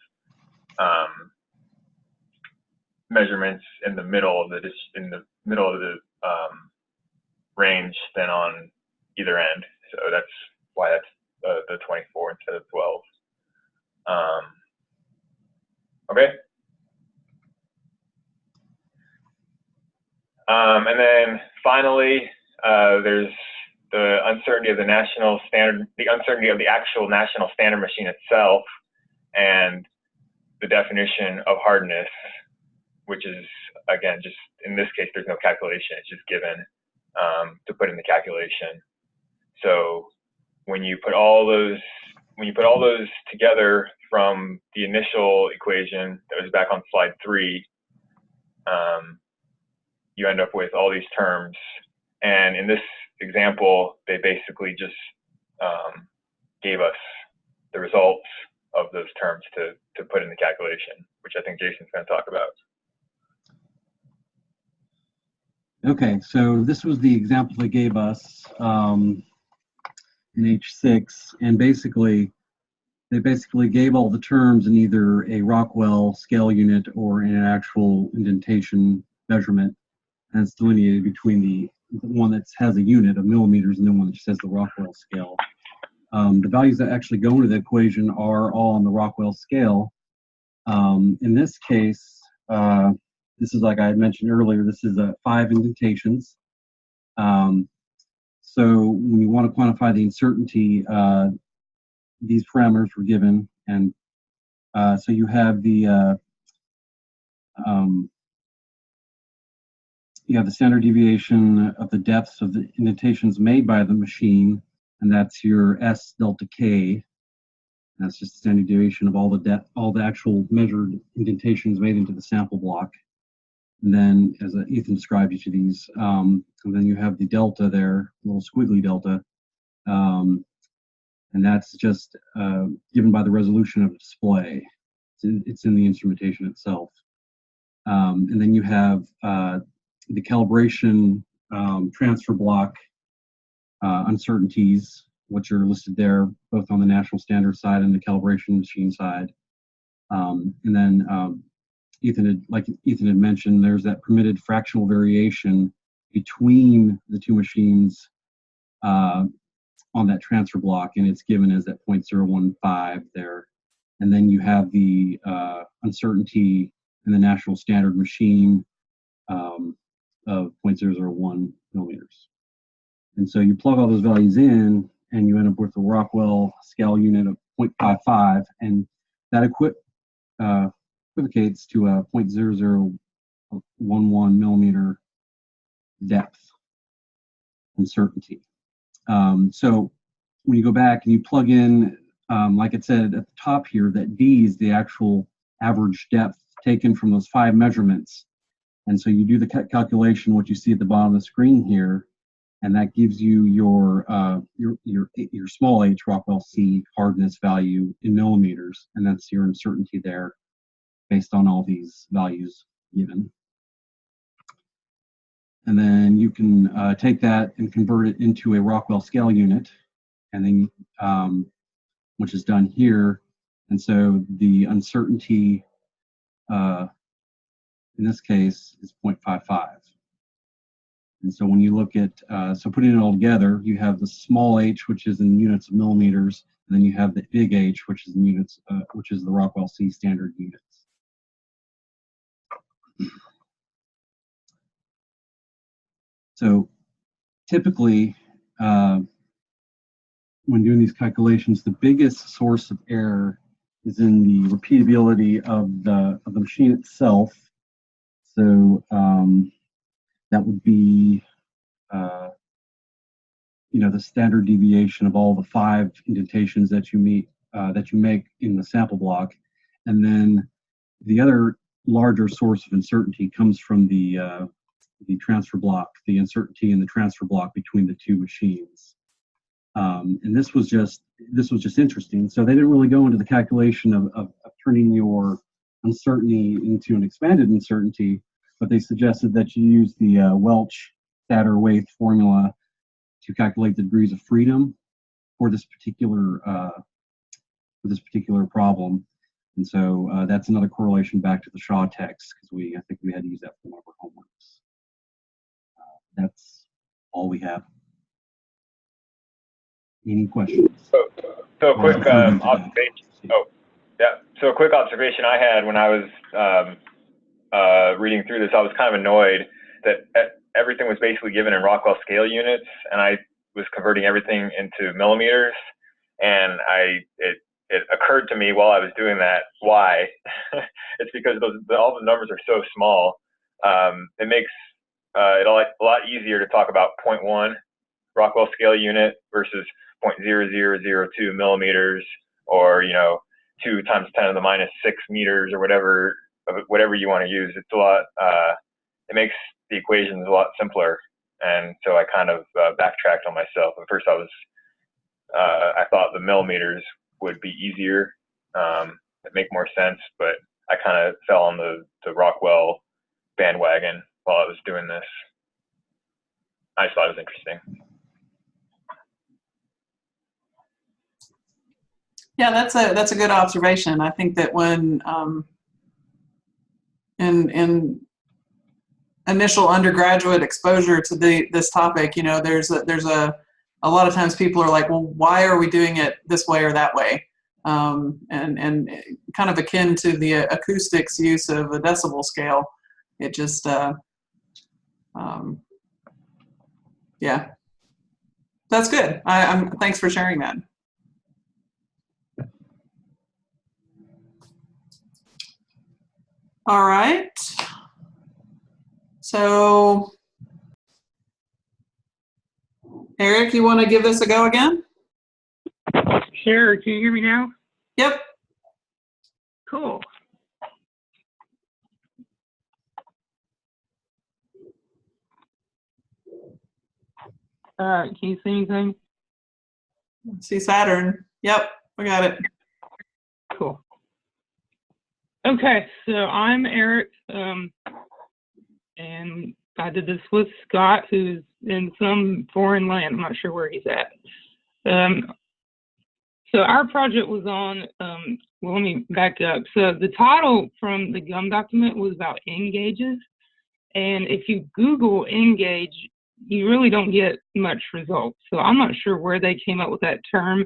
measurements in the middle of the range than on either end. So that's why that's the 24 instead of 12. Okay. And then finally, there's the uncertainty of the national standard, the uncertainty of the actual national standard machine itself, and the definition of hardness, which is, again, just in this case, there's no calculation. It's just given to put in the calculation. So when you put all those together from the initial equation that was back on slide 3, you end up with all these terms. And in this example, they basically just gave us the results of those terms to put in the calculation, which I think Jason's going to talk about. Okay, so this was the example they gave us in H6, and they basically gave all the terms in either a Rockwell scale unit or in an actual indentation measurement, and it's delineated between the one that has a unit of millimeters and the one that just has the Rockwell scale. The values that actually go into the equation are all on the Rockwell scale. In this case, this is, like I had mentioned earlier, this is 5 indentations. So when you want to quantify the uncertainty, these parameters were given, and so you have the standard deviation of the depths of the indentations made by the machine, and that's your S delta K. That's just the standard deviation of all the actual measured indentations made into the sample block. And then, as Ethan described each of these, and then you have the delta there, little squiggly delta, and that's just given by the resolution of the display. It's in the instrumentation itself. And then you have the calibration transfer block uncertainties, which are listed there, both on the national standard side and the calibration machine side. And then like Ethan had mentioned, there's that permitted fractional variation between the two machines on that transfer block, and it's given as that 0.015 there. And then you have the uncertainty in the national standard machine of 0.001 millimeters. And so you plug all those values in, and you end up with a Rockwell scale unit of 0.55, and that equivocates to a 0.0011 millimeter depth uncertainty. So when you go back and you plug in, like it said at the top here, that D is the actual average depth taken from those 5 measurements. And so you do the calculation, what you see at the bottom of the screen here, and that gives you your small h Rockwell C hardness value in millimeters, and that's your uncertainty there based on all these values given. And then you can take that and convert it into a Rockwell scale unit, and then which is done here. And so the uncertainty in this case is 0.55. And so when you look at, so putting it all together, you have the small h, which is in units of millimeters, and then you have the big H, which is in units, which is the Rockwell C standard units. So typically, when doing these calculations, the biggest source of error is in the repeatability of the machine itself. So that would be, the standard deviation of all the 5 indentations that you make in the sample block, and then the other larger source of uncertainty comes from the transfer block, the uncertainty in the transfer block between the 2 machines. And this was just interesting. So they didn't really go into the calculation of turning your uncertainty into an expanded uncertainty, but they suggested that you use the Welch-Statter-Waithe formula to calculate the degrees of freedom for this particular problem. And so that's another correlation back to the Shaw text, because I think we had to use that for one of our homeworks. That's all we have. Any questions? So a quick observation. Oh, yeah. So a quick observation I had when I was reading through this, I was kind of annoyed that everything was basically given in Rockwell scale units, and I was converting everything into millimeters. And it occurred to me while I was doing that why. It's because all the numbers are so small. It makes it a lot easier to talk about 0.1 Rockwell scale unit versus 0.0002 millimeters, or 2 times 10 to the minus 6 meters, or whatever you want to use. It's a lot. It makes the equations a lot simpler, and so I kind of backtracked on myself. At first, I thought the millimeters would be easier, it make more sense, but I kind of fell on the Rockwell bandwagon while I was doing this. I just thought it was interesting. Yeah, that's a good observation. I think that when in initial undergraduate exposure to this topic, there's a lot of times people are like, well, why are we doing it this way or that way? And kind of akin to the acoustics use of a decibel scale. It just, yeah, that's good. Thanks for sharing that. All right. So, Eric, you want to give this a go again? Sure. Can you hear me now? Yep. Cool. All right, can you see anything? See Saturn. Yep, we got it. Cool. Okay, so I'm Eric, and I did this with Scott, who's in some foreign land. I'm not sure where he's at. So our project was on, well, let me back up. So the title from the GUM document was about N-gauges. And if you Google N-gauge, you really don't get much results. So I'm not sure where they came up with that term.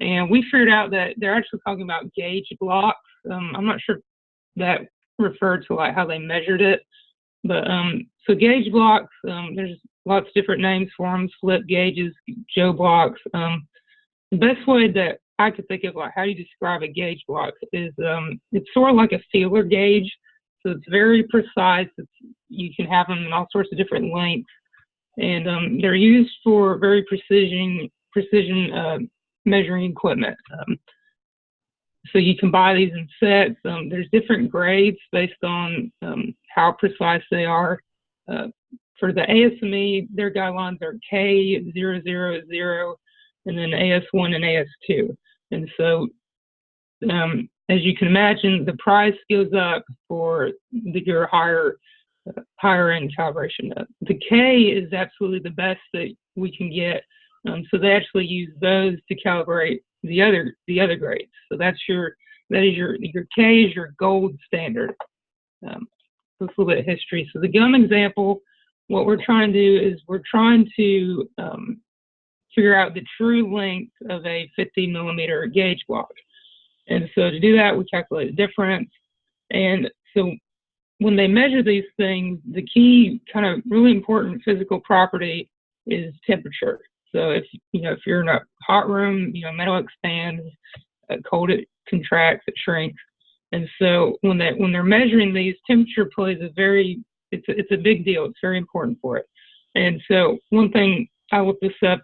And we figured out that they're actually talking about gauge blocks. I'm not sure if that referred to like how they measured it. But so gauge blocks, there's lots of different names for them, slip gauges, Joe blocks. The best way that I could think of, like, how do you describe a gauge block is it's sort of like a feeler gauge. So it's very precise. You can have them in all sorts of different lengths. And they're used for very precision measuring equipment. So you can buy these in sets. There's different grades based on how precise they are. For the ASME, their guidelines are K000 and then AS1 and AS2. And so, as you can imagine, the price goes up for your higher end calibration. The K is absolutely the best that we can get. So they actually use those to calibrate the other grades. So that is your K is your gold standard. So it's a little bit of history. So the GUM example, what we're trying to do is we're trying to figure out the true length of a 50 millimeter gauge block. And so to do that, we calculate the difference. And so when they measure these things, the key kind of really important physical property is temperature. So if you're in a hot room, metal expands, cold it contracts, it shrinks. And so when they're measuring these, temperature plays it's a big deal. It's very important for it. And so one thing, I looked this up,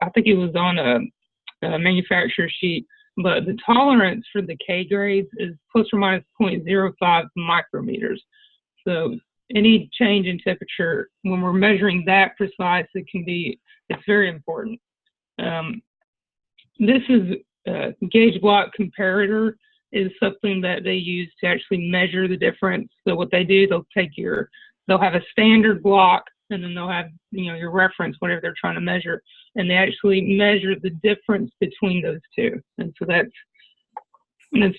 I think it was on a manufacturer sheet, but the tolerance for the K grades is plus or minus 0.05 micrometers. So any change in temperature, when we're measuring that precise, it's very important. This is gauge block comparator is something that they use to actually measure the difference. So what they do, they'll have a standard block, and then they'll have your reference, whatever they're trying to measure, and they actually measure the difference between those two. And so that's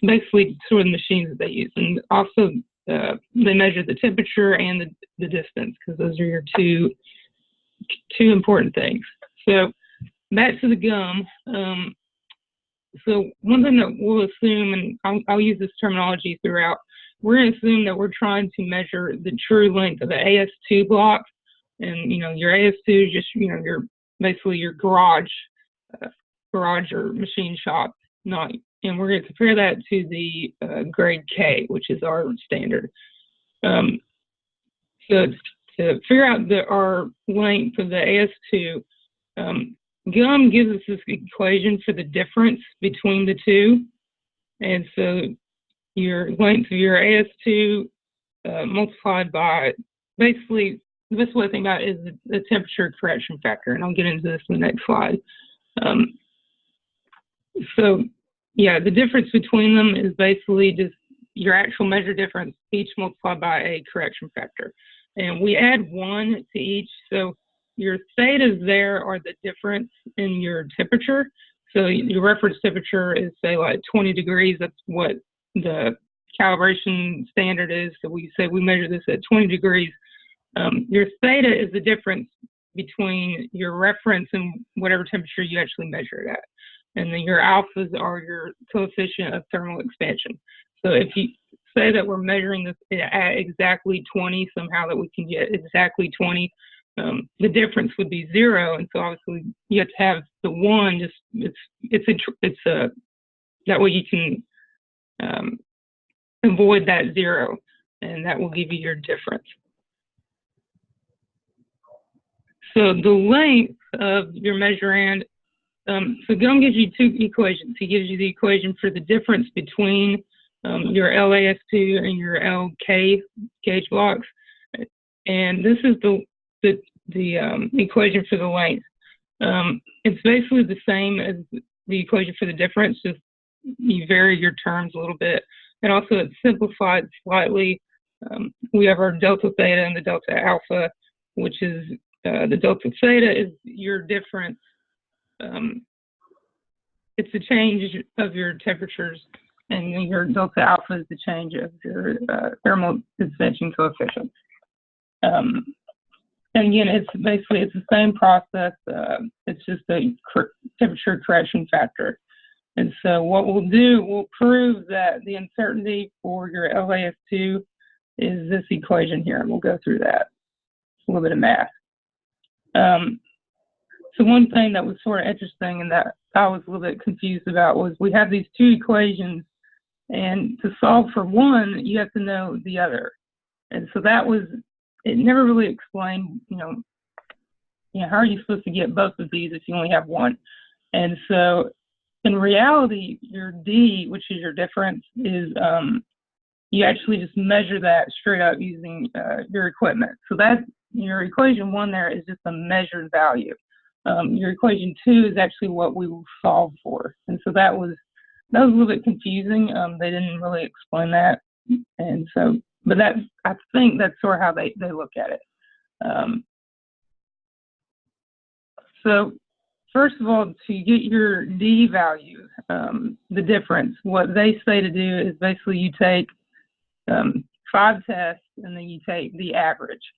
basically sort of the machines that they use. And also they measure the temperature and the distance, because those are your two important things. So back to the GUM. So one thing that we'll assume, and I'll use this terminology throughout, we're going to assume that we're trying to measure the true length of the AS2 block. And, your AS2 is just, basically your garage or machine shop. And we're going to compare that to the grade K, which is our standard. So to figure out our length of the AS2, GUM gives us this equation for the difference between the two. And so your length of your AS2 multiplied by, basically, the best way to think about it is the temperature correction factor. And I'll get into this in the next slide. So, yeah, the difference between them is basically just your actual measure difference, each multiplied by a correction factor. And we add 1 to each. So your thetas there are the difference in your temperature. So your reference temperature is, say, like 20 degrees. That's what the calibration standard is. So we say we measure this at 20 degrees. Your theta is the difference between your reference and whatever temperature you actually measure it at. And then your alphas are your coefficient of thermal expansion. So if you say that we're measuring this at exactly 20, somehow that we can get exactly 20, the difference would be 0. And so obviously you have to have the 1, that way you can avoid that 0, and that will give you your difference. So the length of your measurand, so GUM gives you 2 equations. He gives you the equation for the difference between your LAS2 and your LK gauge blocks, and this is the equation for the length. It's basically the same as the equation for the difference, just you vary your terms a little bit. And also it's simplified slightly. We have our delta theta and the delta alpha, which is the delta theta is your difference. It's the change of your temperatures, and your delta alpha is the change of your thermal expansion coefficient. And again, it's the same process. It's just a temperature correction factor. And so what we'll do, we'll prove that the uncertainty for your LAS2 is this equation here, and we'll go through that. It's a little bit of math. So one thing that was sort of interesting and that I was a little bit confused about was we have these two equations, and to solve for one, you have to know the other. And so that was, it never really explained, how are you supposed to get both of these if you only have one? And so in reality, your D, which is your difference, is you actually just measure that straight up using your equipment. So that your equation 1 there is just a measured value. Your equation 2 is actually what we will solve for. And so that was a little bit confusing. They didn't really explain that. And so, but that, I think that's sort of how they look at it. So first of all, to get your D value, the difference, what they say to do is basically you take 5 tests and then you take the average.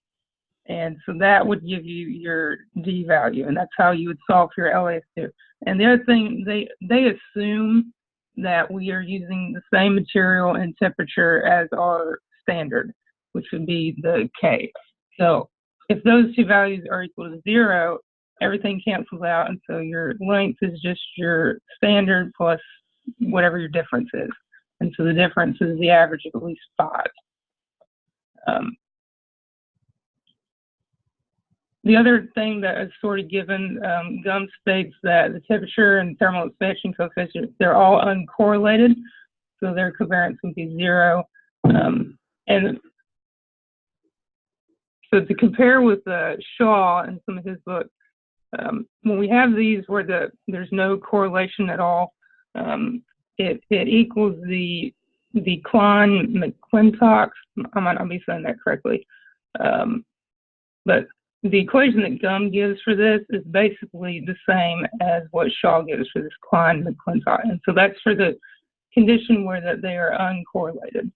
And so that would give you your D value, and that's how you would solve for your LAS2. And the other thing, they assume that we are using the same material and temperature as our standard, which would be the K. So if those two values are equal to 0, everything cancels out, and so your length is just your standard plus whatever your difference is. And so the difference is the average of at least 5. The other thing that is sort of given, GUM states that the temperature and thermal expansion coefficient, they're all uncorrelated, so their covariance would be 0. And so to compare with Shaw and some of his books, when we have these where there's no correlation at all, it equals the Klein-McClintock. I might not be saying that correctly, but the equation that GUM gives for this is basically the same as what Shaw gives for this Klein-McClintock. And so that's for the condition where they are uncorrelated.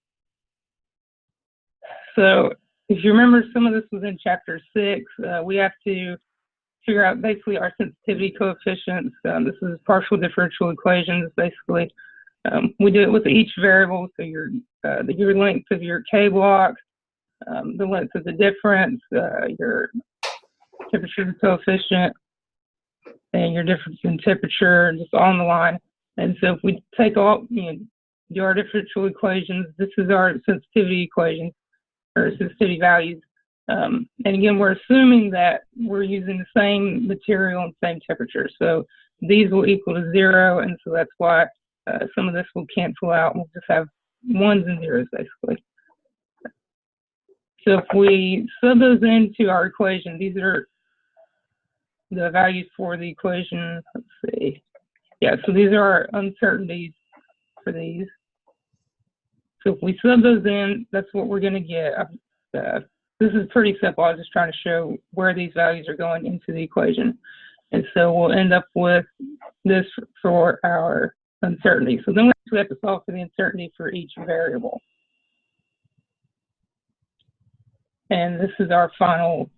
So if you remember, some of this was in chapter 6. We have to figure out basically our sensitivity coefficients. This is partial differential equations, basically. We do it with each variable, so your length of your K block, the length of the difference, your temperature coefficient, and your difference in temperature, just on the line. And so if we take all, do our differential equations, this is our sensitivity equations, or sensitivity values. And again, we're assuming that we're using the same material and same temperature. So these will equal to 0, and so that's why some of this will cancel out. We'll just have 1s and 0s, basically. So if we sub those into our equation, these are the values for the equation. Let's see. Yeah, so these are our uncertainties for these. So if we sub those in, that's what we're going to get. This is pretty simple. I was just trying to show where these values are going into the equation. And so we'll end up with this for our uncertainty. So then we actually have to solve for the uncertainty for each variable. And this is our final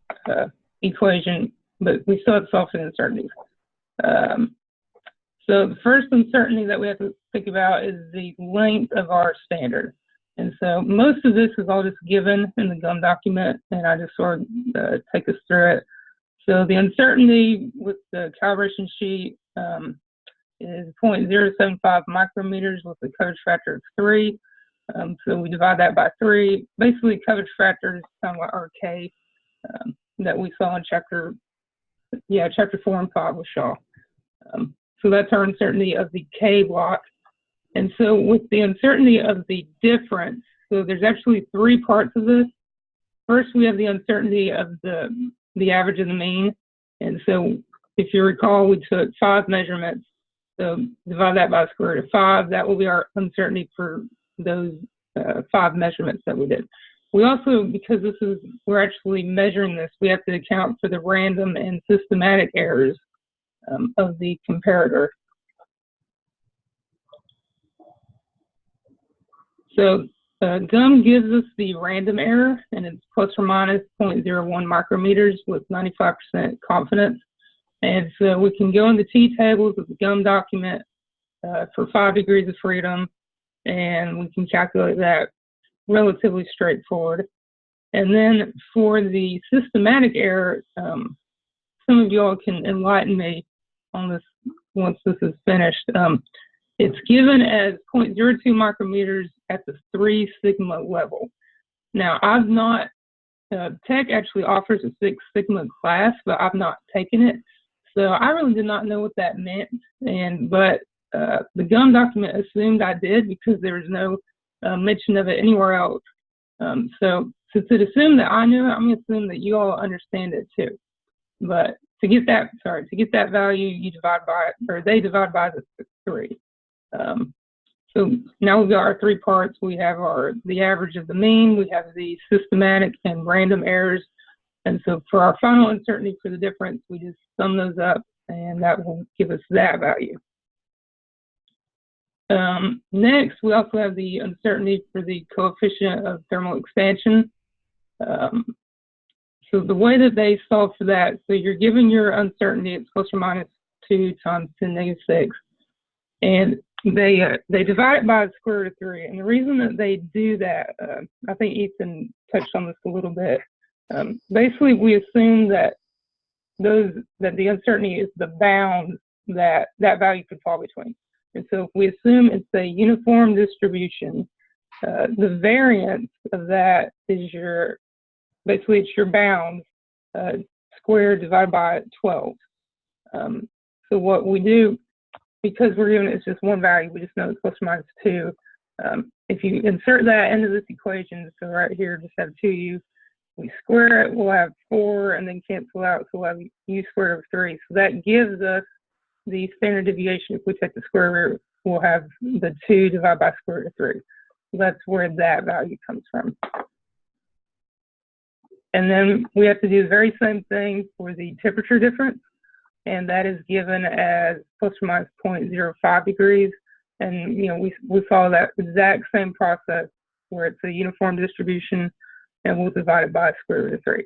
equation, but we still have to solve for the uncertainties. So the first uncertainty that we have to think about is the length of our standard. And so most of this is all just given in the GUM document, and I just sort of take us through it. So the uncertainty with the calibration sheet is 0.075 micrometers with a coverage factor of 3. So we divide that by 3. Basically, coverage factor is kind of like our K that we saw in chapter 4 and 5 with Shaw. So that's our uncertainty of the K block. And so with the uncertainty of the difference, so there's actually 3 parts of this. First, we have the uncertainty of the average and the mean. And so if you recall, we took 5 measurements. So divide that by the square root of 5. That will be our uncertainty for those 5 measurements that we did. We also, because we're actually measuring this, we have to account for the random and systematic errors of the comparator. So GUM gives us the random error, and it's plus or minus 0.01 micrometers with 95% confidence. And so we can go in the t-tables of the GUM document for 5 degrees of freedom, and we can calculate that relatively straightforward. And then for the systematic error, some of y'all can enlighten me on this once this is finished. It's given as 0.02 micrometers at the 3 sigma level. Now, I've not, Tech actually offers a 6 sigma class, but I've not taken it. So I really did not know what that meant. But the GUM document assumed I did because there was no mention of it anywhere else. So since it assumed that I knew it, I'm going to assume that you all understand it too. But to get that value, you divide by it, or they divide by the 3. So now we've got our 3 parts. We have the average of the mean, we have the systematic and random errors. And so for our final uncertainty for the difference, we just sum those up, and that will give us that value. Next, we also have the uncertainty for the coefficient of thermal expansion. So the way that they solve for that, so you're given your uncertainty, it's plus or minus 2 times 10 negative 6. And they divide it by the square root of 3. And the reason that they do that, I think Ethan touched on this a little bit. Basically, we assume that the uncertainty is the bound that value could fall between. And so if we assume it's a uniform distribution, the variance of that is basically it's your bound squared divided by 12. So what we do, because we're given it's just one value, we just know it's plus or minus 2. If you insert that into this equation, so right here, just have 2u, we square it, we'll have 4, and then cancel out, so we'll have u squared over 3. So that gives us the standard deviation. If we take the square root, we'll have the 2 divided by square root of 3. So that's where that value comes from. And then we have to do the very same thing for the temperature difference, and that is given as plus or minus 0.05 degrees. And we follow that exact same process where it's a uniform distribution, and we'll divide it by square root of 3.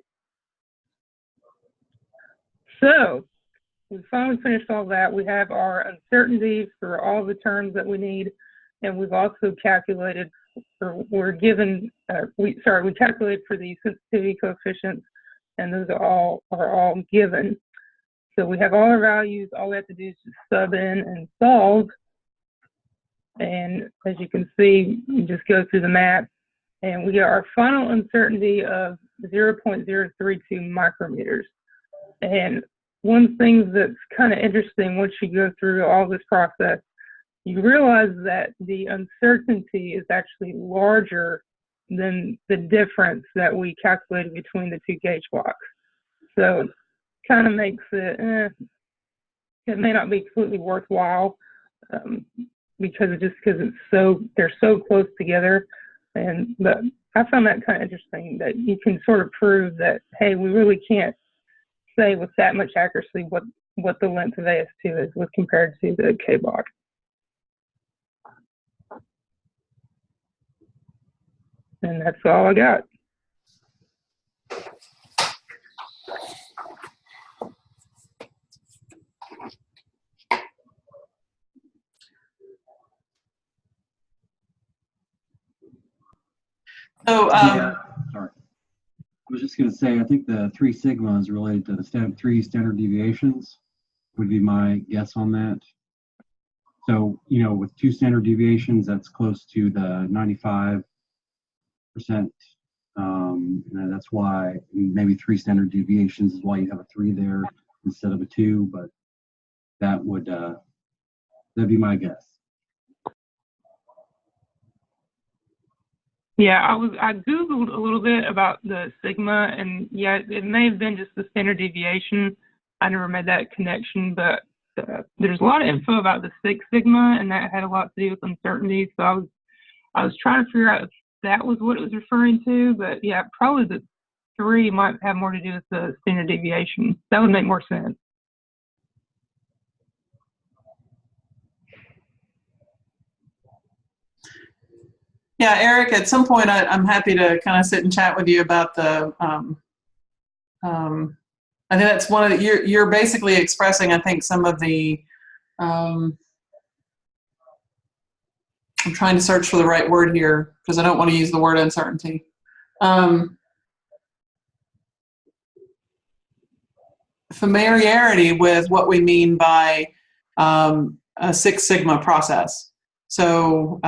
So we finally finished all that. We have our uncertainty for all the terms that we need, and we've also calculated, or we calculated for the sensitivity coefficients, and those are all given. So we have all our values. All we have to do is just sub in and solve. And as you can see, we just go through the math, and we get our final uncertainty of 0.032 micrometers. And one thing that's kind of interesting once you go through all this process, you realize that the uncertainty is actually larger than the difference that we calculated between the 2 gauge blocks. So it kind of makes it, it may not be completely worthwhile because they're so close together. But I found that kind of interesting that you can sort of prove that, hey, we really can't say with that much accuracy what the length of AS2 is with compared to the K block. And that's all I got. So, sorry. I was just going to say, I think the 3 sigma is related to the 3 standard deviations, would be my guess on that. So, with 2 standard deviations, that's close to the 95%. And that's why maybe 3 standard deviations is why you have a 3 there instead of a 2, but that'd be my guess. Yeah, I Googled a little bit about the sigma, and yeah, it may have been just the standard deviation, I never made that connection, but there's a lot of info about the Six Sigma, and that had a lot to do with uncertainty. So I was trying to figure out if that was what it was referring to, but yeah, probably the 3 might have more to do with the standard deviation. That would make more sense. Yeah, Eric, at some point I'm happy to kind of sit and chat with you about the, I think that's one of the, you're basically expressing, I think, some of the, I'm trying to search for the right word here because I don't want to use the word uncertainty. Familiarity with what we mean by a Six Sigma process. So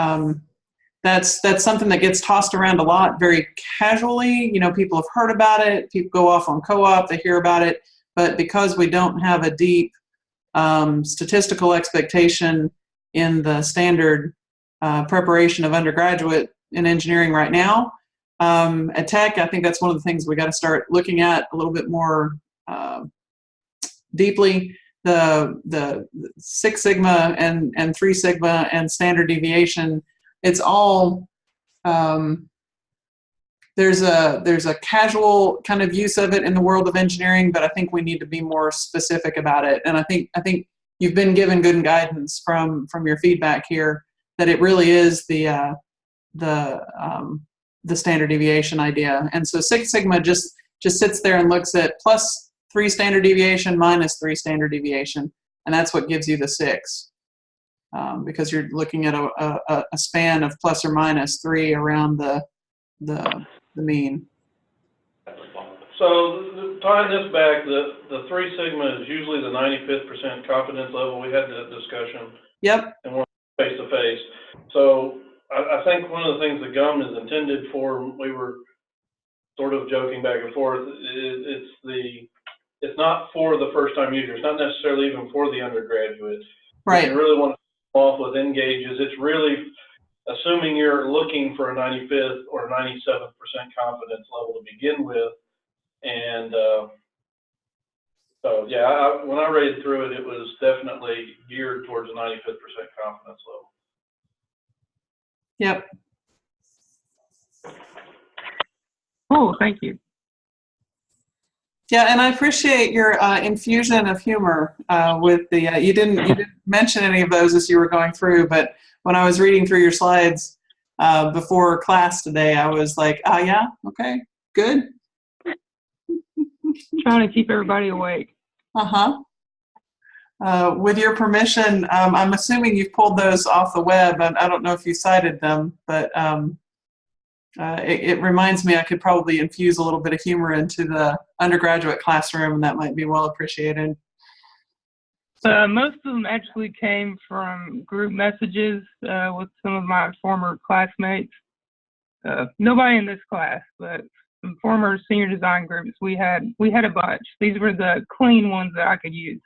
that's something that gets tossed around a lot very casually. You know, people have heard about it. People go off on co-op, they hear about it. But because we don't have a deep statistical expectation in the standard preparation of undergraduate in engineering right now, at Tech, I think that's one of the things we got to start looking at a little bit more deeply. The Six Sigma and 3 Sigma and standard deviation, it's all there's a casual kind of use of it in the world of engineering, but I think we need to be more specific about it. And I think you've been given good guidance from your feedback here that it really is the standard deviation idea. And so Six Sigma just sits there and looks at plus 3 standard deviation minus 3 standard deviation, and that's what gives you the 6. Because you're looking at a span of plus or minus 3 around the mean. So tying this back, the 3 Sigma is usually the 95th% confidence level. We had that discussion. Yep. And we're face to face. So I think one of the things the GUM is intended for, we were sort of joking back and forth, it's not for the first time user. It's not necessarily even for the undergraduate. Right. If you really want to come off with N-gauges, it's really assuming you're looking for a 95th or 97% confidence level to begin with. And so, yeah, when I read through it, it was definitely geared towards a 95th% confidence level. Yep. Oh, thank you. Yeah, and I appreciate your infusion of humor with the. You didn't mention any of those as you were going through, but when I was reading through your slides before class today, I was like, yeah, okay, good. Trying to keep everybody awake. With your permission, I'm assuming you've pulled those off the web, and I don't know if you cited them, but it reminds me I could probably infuse a little bit of humor into the undergraduate classroom, and that might be well appreciated. Most of them actually came from group messages with some of my former classmates. Nobody in this class, but some former senior design groups. We had a bunch. These were the clean ones that I could use.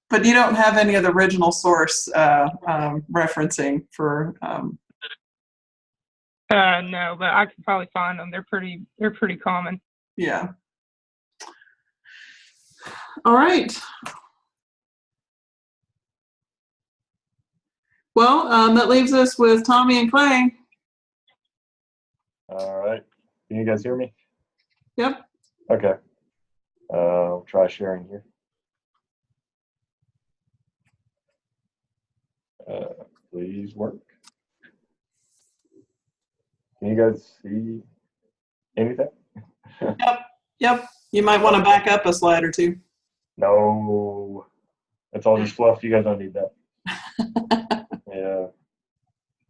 But you don't have any of the original source referencing for. No, but I could probably find them. They're pretty common. Yeah. All right. Well, that leaves us with Tommy and Clay. All right. Can you guys hear me? Yep. Okay. I'll try sharing here. Please work. Can you guys see anything? Yep. You might want to back up a slide or two. No. That's all just fluff. You guys don't need that. Yeah.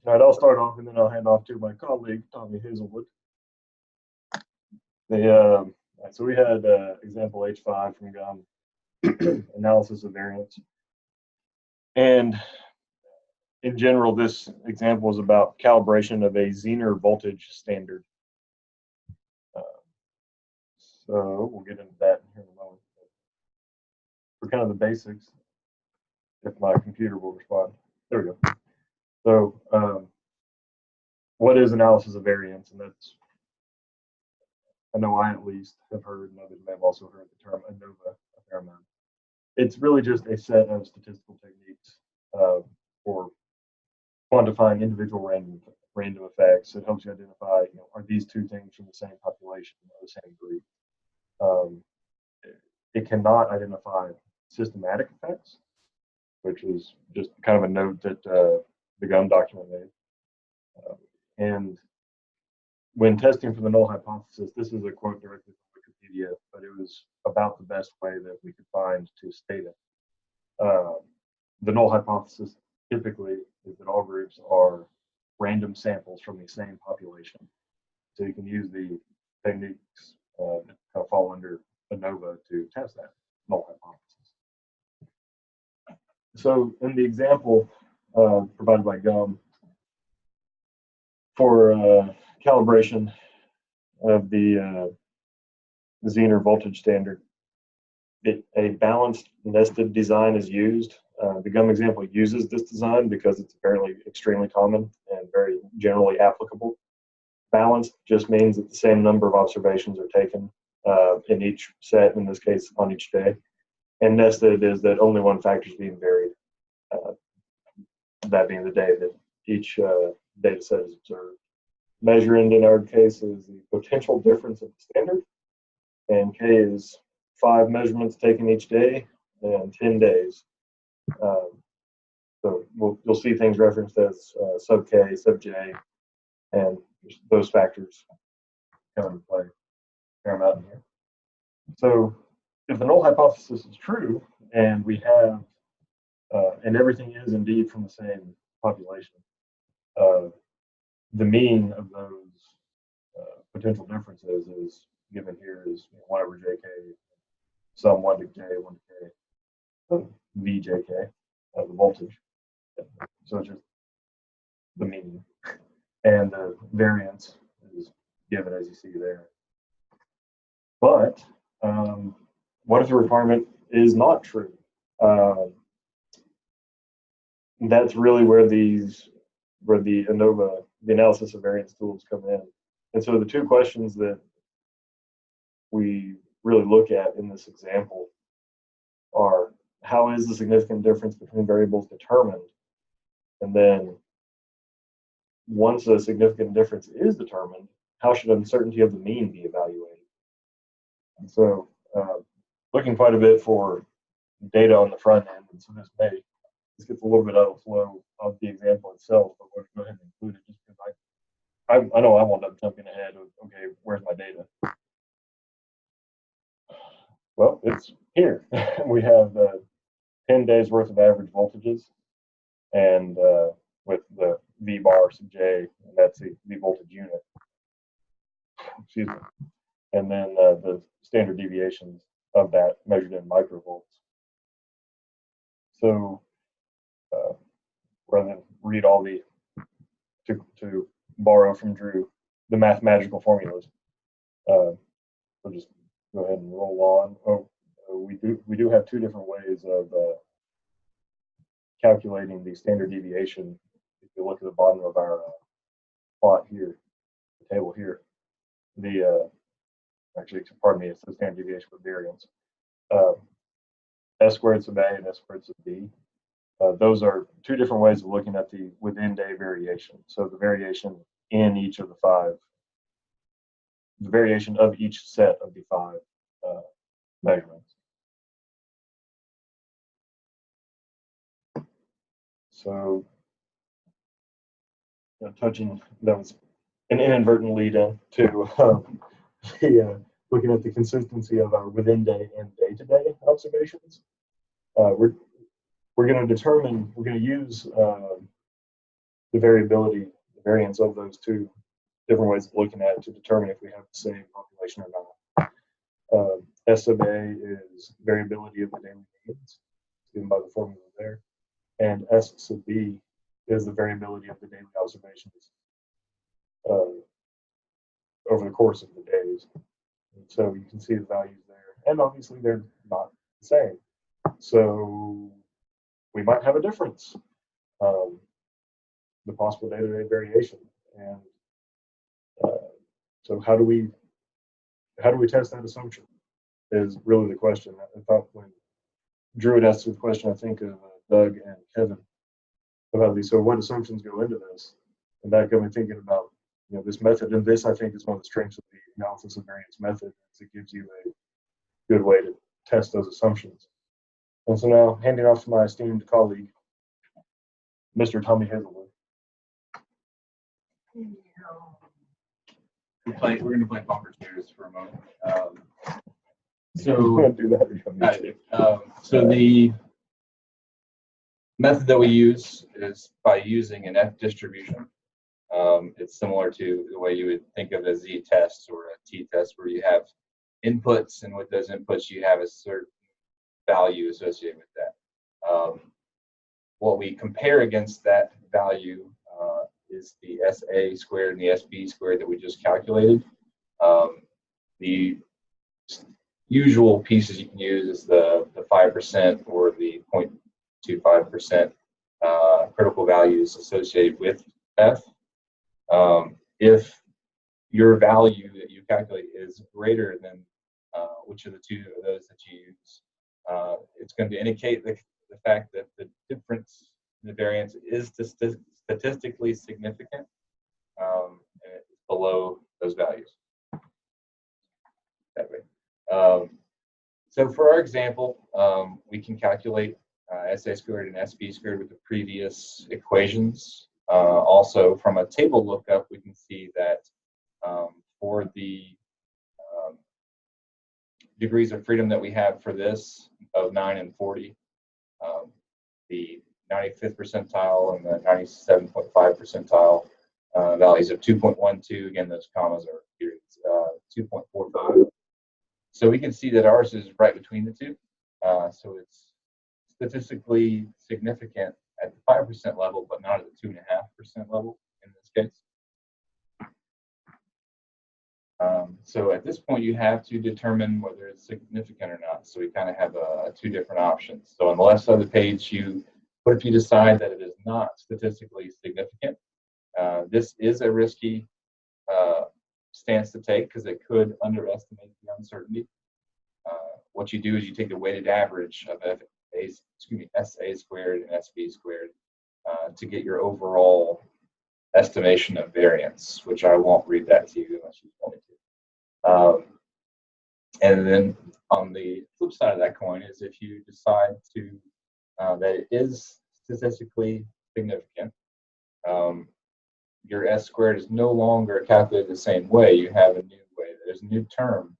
All right, I'll start off and then I'll hand off to my colleague, Tommy Hazelwood. So we had example H5 from GUM, analysis of variance. And in general, this example is about calibration of a Zener voltage standard. So we'll get into that here in a moment. For kind of the basics, if my computer will respond. There we go. So what is analysis of variance? And that's I know I at least have heard, and others may have also heard the term ANOVA a fair amount. It's really just a set of statistical techniques for quantifying individual random effects. It helps you identify, are these two things from the same population or the same group? It cannot identify systematic effects, which is just kind of a note that the GUM document made. And when testing for the null hypothesis, this is a quote directly from Wikipedia, but it was about the best way that we could find to state it. The null hypothesis typically is that all groups are random samples from the same population. So you can use the techniques that kind of fall under ANOVA to test that null hypothesis. So in the example provided by GUM for calibration of the Zener voltage standard, a balanced nested design is used. The GUM example uses this design because it's apparently extremely common and very generally applicable. Balanced just means that the same number of observations are taken in each set, in this case on each day. And nested is that only one factor is being varied, that being the day that each data set is observed. Measurand in our case is the potential difference of the standard, and K is 5 measurements taken each day and 10 days. So you'll see things referenced as sub K, sub J, and those factors come into play a fair amount in here. So if the null hypothesis is true, and we have, and everything is indeed from the same population, the mean of those potential differences is given here is 1 over JK, sum 1 to K, 1 to K, of VJK, of the voltage. So it's just the mean. And the variance is given as you see there. But what if the requirement is not true? That's really where the ANOVA, the analysis of variance tools, come in. And so the two questions that we really look at in this example are, how is the significant difference between variables determined? And then once a significant difference is determined, how should uncertainty of the mean be evaluated? And so looking quite a bit for data on the front end, and so this gets a little bit out of flow of the example itself, but we'll go ahead and include it just because I know I wound up jumping ahead of, okay, where's my data? Well, it's here. We have 10 days worth of average voltages, and with the V bar sub J, and that's the voltage unit. Excuse me. And then the standard deviations of that measured in microvolts. So rather than read all the, to borrow from Drew, the mathematical formulas, we'll just go ahead and roll on. Oh, we do have two different ways of calculating the standard deviation. If you look at the bottom of our plot here, the table here, actually, pardon me, it's the standard deviation for variance. S squared sub A and S squared sub B. Those are two different ways of looking at the within day variation. So the variation in each of the 5, the variation of each set of the 5 measurements. So touching, that was an inadvertent lead in to looking at the consistency of our within day and day-to-day observations. We're going to use the variability, the variance of those two different ways of looking at it to determine if we have the same population or not. S sub A is variability of the daily means, given by the formula there. And S sub B is the variability of the daily observations over the course of the days. And so you can see the values there. And obviously they're not the same. So we might have a difference, the possible day-to-day variation. And so how do we how do we test that assumption is really the question. I thought when Drew had asked the question, I think of Doug and Kevin about these. So what assumptions go into this? And that got me thinking about, you know, this method. And this, I think, is one of the strengths of the analysis of variance method. Is it gives you a good way to test those assumptions. And so now, handing off to my esteemed colleague, Mr. Tommy Hazelwood. We're going to play poker chairs for a moment. Do that. So the method that we use is by using an F distribution. It's similar to the way you would think of a z-test or a t-test, where you have inputs, and with those inputs you have a certain value associated with that. What we compare against that value is the SA squared and the SB squared that we just calculated. The usual pieces you can use is the 5% or the 0.25% critical values associated with F. If your value that you calculate is greater than which of the two of those that you use, it's going to indicate the fact that the difference in the variance is statistically significant, and it's below those values. That way. So for our example, we can calculate SA squared and SB squared with the previous equations. Also, from a table lookup, we can see that for the degrees of freedom that we have for this of 9 and 40, the 95th percentile and the 97.5 percentile values of 2.12, again, those commas are here, 2.45. So we can see that ours is right between the two. So it's statistically significant at the 5% level, but not at the 2.5% level in this case. So at this point, you have to determine whether it's significant or not. So we kind of have two different options. So on the left side of the page, what if you decide that it is not statistically significant? This is a risky stance to take because it could underestimate the uncertainty. What you do is you take the weighted average of SA squared and SB squared to get your overall estimation of variance, which I won't read that to you unless you want me to. And then on the flip side of that coin is if you decide to that it is statistically significant, your S squared is no longer calculated the same way. You have a new way. There's a new term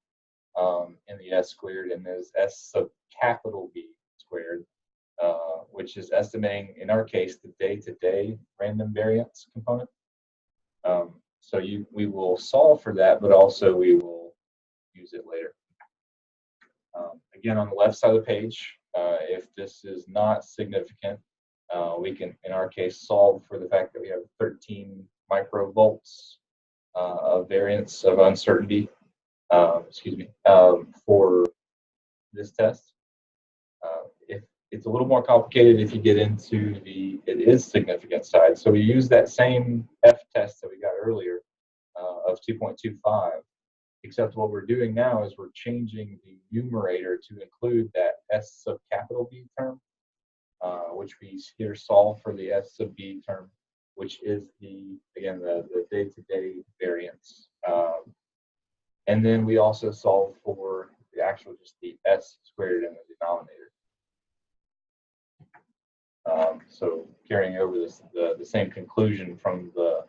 in the S squared, and there's S sub capital B squared, which is estimating, in our case, the day-to-day random variance component. So we will solve for that, but also we will use it later. Again, on the left side of the page, if this is not significant, we can, in our case, solve for the fact that we have 13 microvolts of variance of uncertainty, for this test. If it's a little more complicated if you get into the it is significant side. So we use that same F test that we got earlier of 2.25, except what we're doing now is we're changing the numerator to include that S sub capital B term, which we here solve for the S sub B term, which is the day-to-day variance. And then we also solve for the actual just the S squared in the denominator. So carrying over the same conclusion from the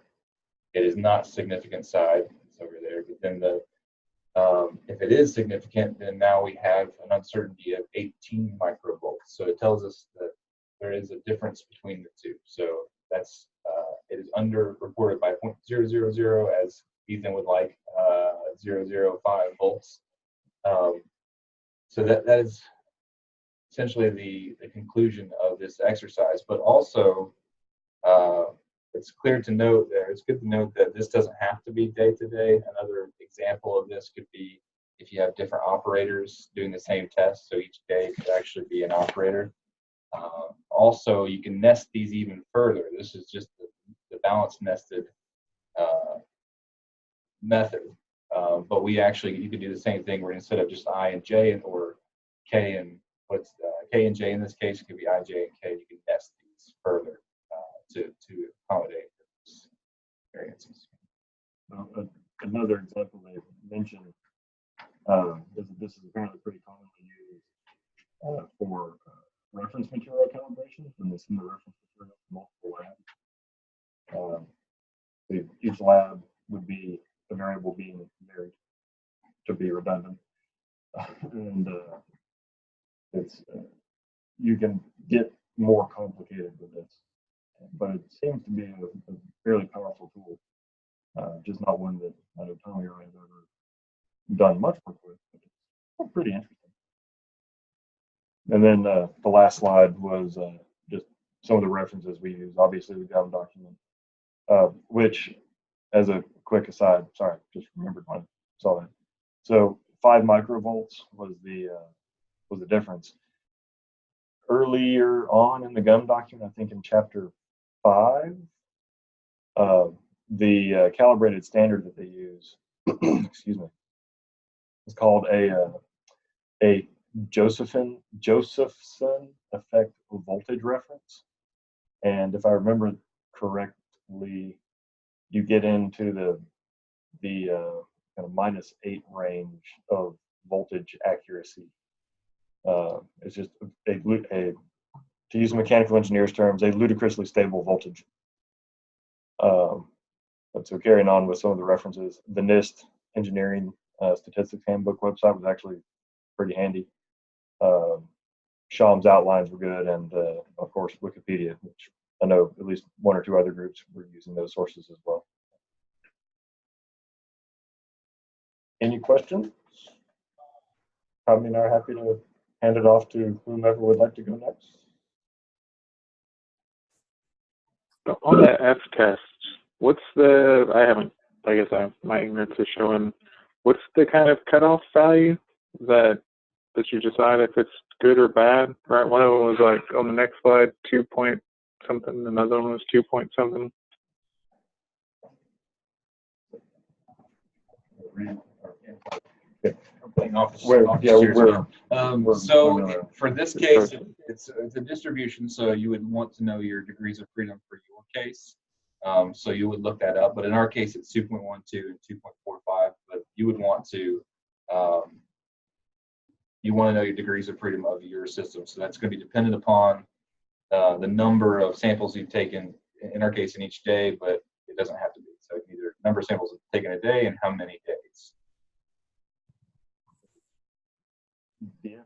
it is not significant side, it's over there, but then if it is significant, then now we have an uncertainty of 18 microvolts. So it tells us that there is a difference between the two. So that's it is underreported by 0.000, as Ethan would like, 0.005 volts. So that is essentially the conclusion of this exercise. But also, it's clear to note there, it's good to note that this doesn't have to be day-to-day. Another example of this could be if you have different operators doing the same test, so each day could actually be an operator. Also, you can nest these even further. This is just the balanced nested method. But we actually, you could do the same thing where instead of just I and J or K and K and J in this case, it could be I, J, and K. You can nest these further to accommodate those variances. Another example they mentioned this is apparently pretty commonly used for reference material calibration when they send the reference material to multiple labs. Each lab would be a variable being varied to be redundant, and it's you can get more complicated with this, but it seems to be a fairly powerful tool. Just not one that I know Tommy or I have ever done much work with, but it's pretty interesting. And then the last slide was just some of the references we use. Obviously, the GOV document, which, as a quick aside, sorry, just remembered when I saw that. So 5 microvolts was the difference. Earlier on in the GOV document, I think in chapter 5, the calibrated standard that they use, excuse me, is called a Josephson effect voltage reference. And if I remember correctly, you get into the kind of -8 range of voltage accuracy. It's just to use mechanical engineer's terms, a ludicrously stable voltage. But so carrying on with some of the references, the NIST Engineering Statistics Handbook website was actually pretty handy. Shalom's outlines were good, and of course Wikipedia, which I know at least 1 or 2 other groups were using those sources as well. Any questions? Tommy and I are happy to hand it off to whomever would like to go next. On the F tests, what's my ignorance is showing, what's the kind of cutoff value that you decide if it's good or bad, right? One of them was like on the next slide, 2 point something, another one was 2 point something. So for this case, it's a distribution, so you would want to know your degrees of freedom for your case. So you would look that up, but in our case, it's 2.12 and 2.45. But you would want to know your degrees of freedom of your system. So that's going to be dependent upon the number of samples you've taken. In our case, in each day, but it doesn't have to be. So either number of samples taken a day and how many days. Yeah.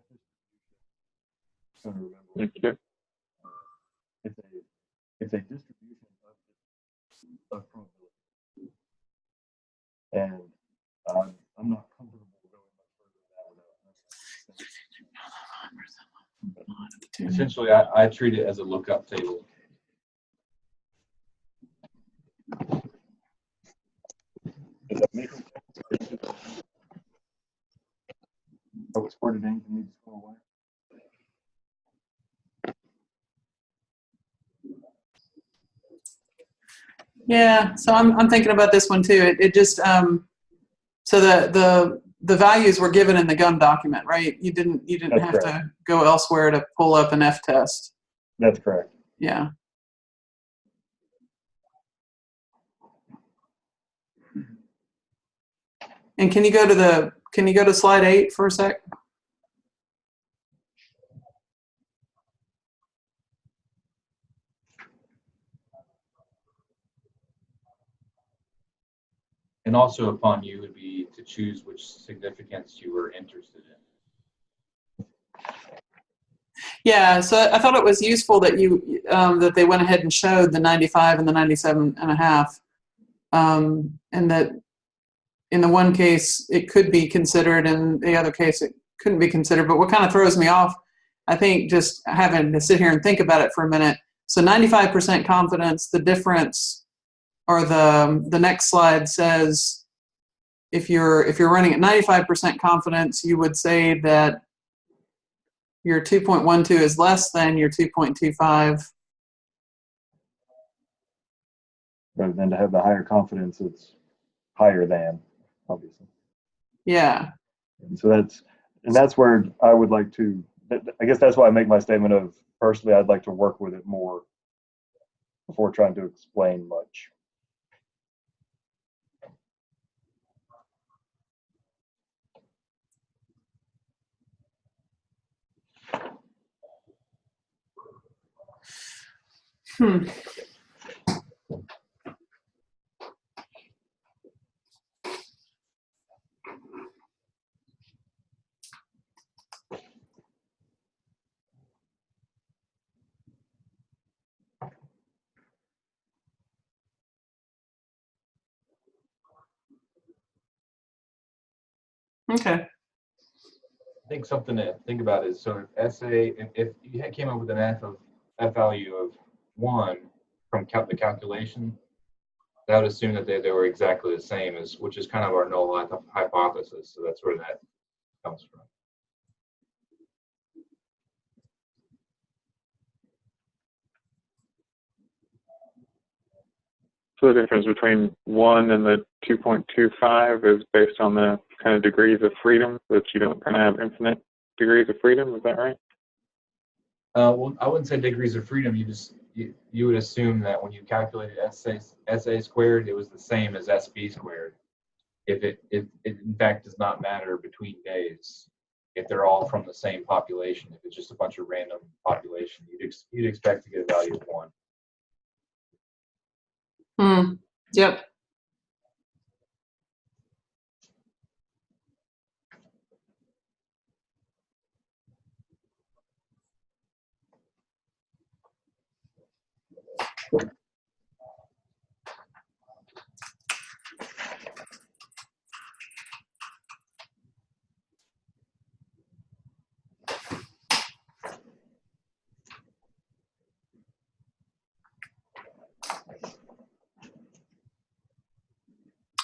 It's a distribution of probability, and I'm not comfortable going much further than that. Essentially, I treat it as a lookup table. Does that make sense? Oh, it's part of anything you need to go away. Yeah, so I'm thinking about this one too. It just so the values were given in the GOV document, right? You didn't That's have correct. to go elsewhere to pull up an F test. That's correct. Yeah. And can you go to slide 8 for a sec? And also upon you would be to choose which significance you were interested in. Yeah, so I thought it was useful that that they went ahead and showed the 95 and the 97.5, and that in the one case it could be considered, and the other case it couldn't be considered. But what kind of throws me off, I think, just having to sit here and think about it for a minute. So 95% confidence, the difference, or the next slide says if you're running at 95% confidence, you would say that your 2.12 is less than your 2.25. Rather than to have the higher confidence, it's higher than, obviously. Yeah. And so that's where I would like to, I guess that's why I make my statement of personally, I'd like to work with it more before trying to explain much. Hmm. Okay. I think something to think about is, so essay, if you came up with an F value of 1 from the calculation, that would assume that they were exactly the same, which is kind of our null hypothesis. So that's where that comes from. So the difference between 1 and the 2.25 is based on the kind of degrees of freedom, that you don't kind of have infinite degrees of freedom. Is that right? Well, I wouldn't say degrees of freedom. You would assume that when you calculated SA squared, it was the same as SB squared. If it in fact does not matter between days, if they're all from the same population, if it's just a bunch of random population, you'd expect to get a value of 1. Hmm. Yep.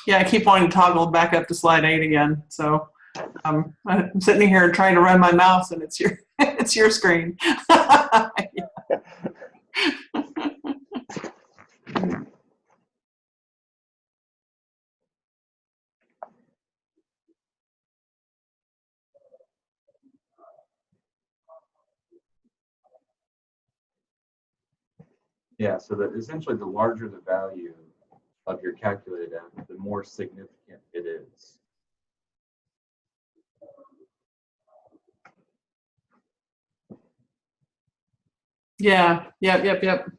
Yeah, I keep wanting to toggle back up to slide 8 again. So I'm sitting here trying to run my mouse, and it's your it's your screen. Yeah, so that essentially the larger the value of your calculated F, the more significant it is. Yeah. Yep.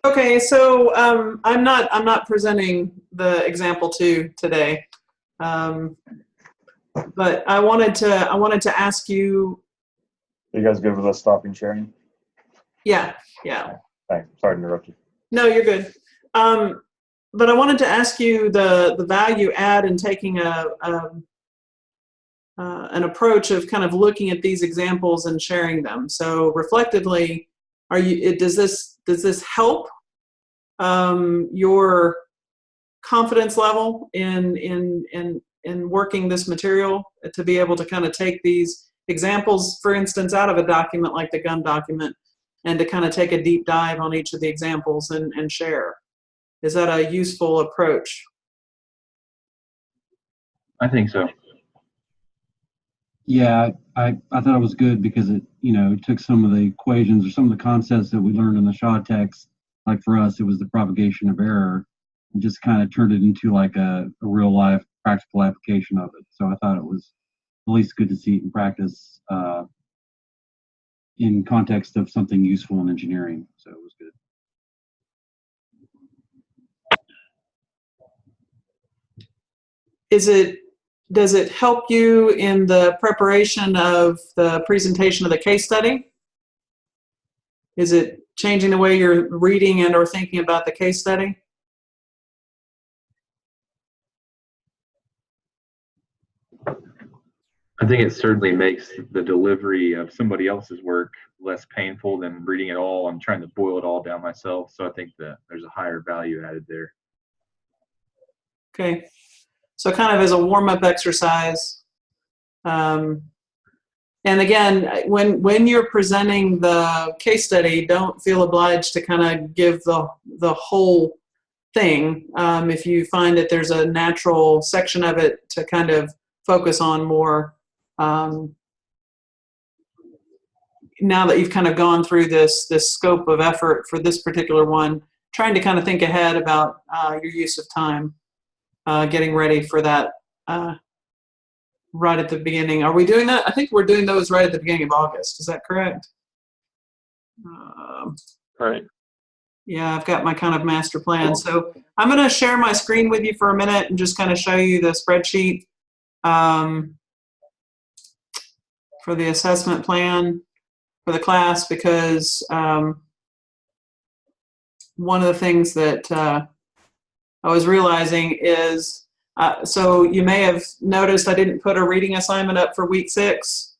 Okay, so I'm not presenting the example 2 today, but I wanted to ask you. Are you guys good with us stopping sharing? Yeah. Thanks. Sorry to interrupt you. No, you're good. But I wanted to ask you the value add in taking an approach of kind of looking at these examples and sharing them. So reflectively, does this help your confidence level in working this material to be able to kind of take these examples, for instance, out of a document like the GUM document, and to kind of take a deep dive on each of the examples and share? Is that a useful approach? I think so. Yeah, I thought it was good because it took some of the equations or some of the concepts that we learned in the SHA text. Like for us, it was the propagation of error, and just kind of turned it into like a real life practical application of it. So I thought it was at least good to see it in practice in context of something useful in engineering. So it was good. Does it help you in the preparation of the presentation of the case study? Is it changing the way you're reading and or thinking about the case study? I think it certainly makes the delivery of somebody else's work less painful than reading it all and trying to boil it all down myself. So I think that there's a higher value added there. Okay. So kind of as a warm-up exercise. And again, when you're presenting the case study, don't feel obliged to kind of give the whole thing. If you find that there's a natural section of it to kind of focus on more, now that you've kind of gone through this scope of effort for this particular one, trying to kind of think ahead about your use of time, getting ready for that right at the beginning. Are we doing that? I think we're doing those right at the beginning of August. Is that correct? Right. Yeah, I've got my kind of master plan. So I'm going to share my screen with you for a minute and just kind of show you the spreadsheet for the assessment plan for the class, because one of the things that I was realizing is, so you may have noticed I didn't put a reading assignment up for week 6.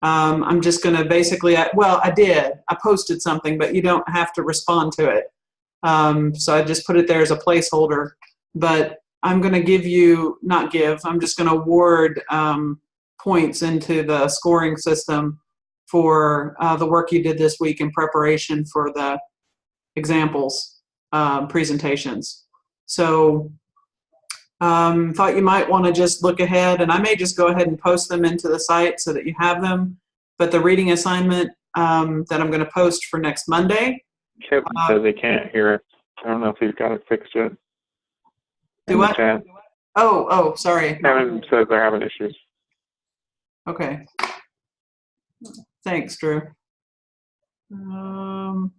I'm just going to basically, well, I did. I posted something, but you don't have to respond to it. So I just put it there as a placeholder. But I'm going to give you, not give, I'm just going to award points into the scoring system for the work you did this week in preparation for the examples presentations. So thought you might want to just look ahead, and I may just go ahead and post them into the site so that you have them. But the reading assignment that I'm going to post for next Monday. Kevin says he can't hear it. I don't know if he's got it fixed yet. Do what? Oh, sorry. Kevin says they're having issues. Okay. Thanks, Drew. I'm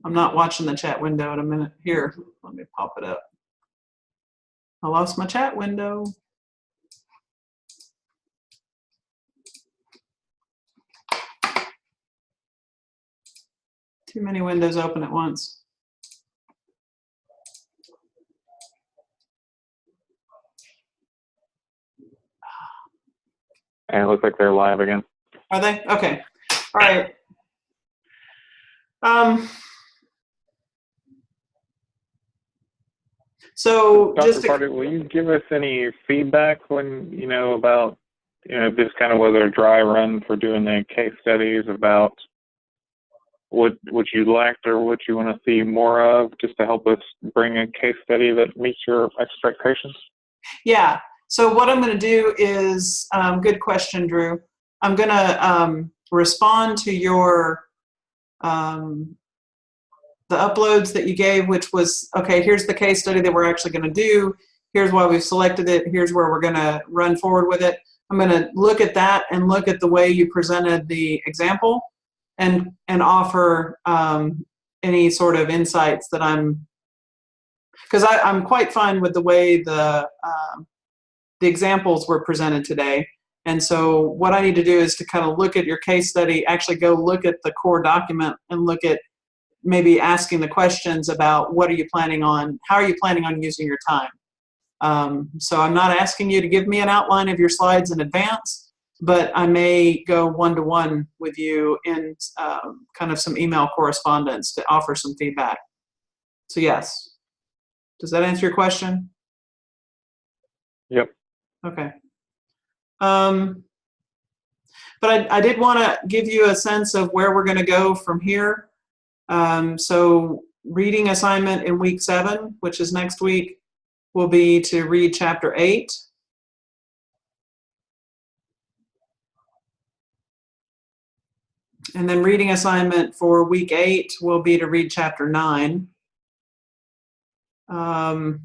not watching the chat window in a minute. Here, let me pop it up. I lost my chat window. Too many windows open at once. And it looks like they're live again. Are they? Okay. All right. So Dr. just to, Carter, will you give us any feedback when, about, this kind of was a dry run for doing the case studies, about what you liked or what you want to see more of, just to help us bring a case study that meets your expectations? Yeah. So what I'm going to do is, good question, Drew. I'm going to respond to your the uploads that you gave, which was, okay, here's the case study that we're actually going to do. Here's why we've selected it. Here's where we're going to run forward with it. I'm going to look at that and look at the way you presented the example and offer any sort of insights that because I'm quite fine with the way the examples were presented today. And so what I need to do is to kind of look at your case study, actually go look at the core document and look at maybe asking the questions about what are you planning on, how are you planning on using your time? So I'm not asking you to give me an outline of your slides in advance, but I may go one-to-one with you in kind of some email correspondence to offer some feedback. So yes. Does that answer your question? Yep. Okay. But I did want to give you a sense of where we're going to go from here. So reading assignment in week 7, which is next week, will be to read chapter 8. And then reading assignment for week 8 will be to read chapter 9. And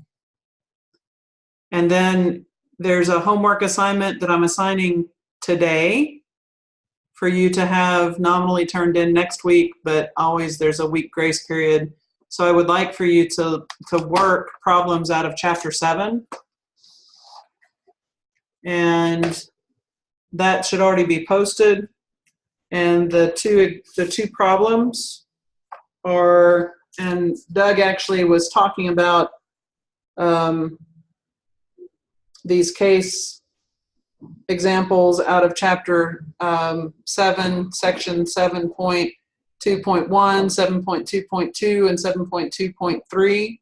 then there's a homework assignment that I'm assigning today for you to have nominally turned in next week, but always there's a week grace period. So I would like for you to work problems out of chapter 7. And that should already be posted. And the two problems are, and Doug actually was talking about these case examples out of chapter 7, section 7.2.1, 7.2.2, and 7.2.3.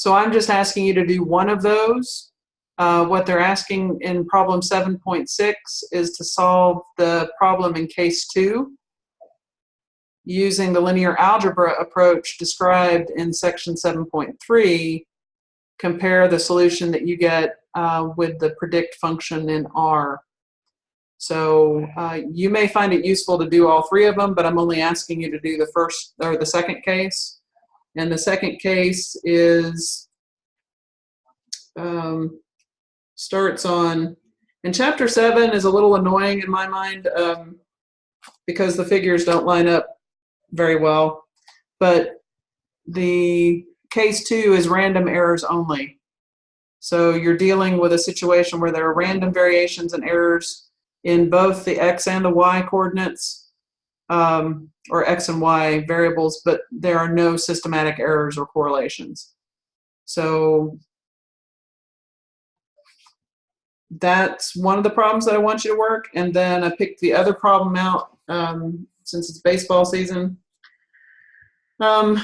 So I'm just asking you to do one of those. What they're asking in problem 7.6 is to solve the problem in case 2 using the linear algebra approach described in section 7.3. Compare the solution that you get with the predict function in R. So you may find it useful to do all 3 of them, but I'm only asking you to do the first or the second case. And the second case is starts on, and chapter 7 is a little annoying in my mind because the figures don't line up very well. But the case 2 is random errors only. So you're dealing with a situation where there are random variations and errors in both the x and the y coordinates, or x and y variables, but there are no systematic errors or correlations. So that's one of the problems that I want you to work. And then I picked the other problem out since it's baseball season. Problem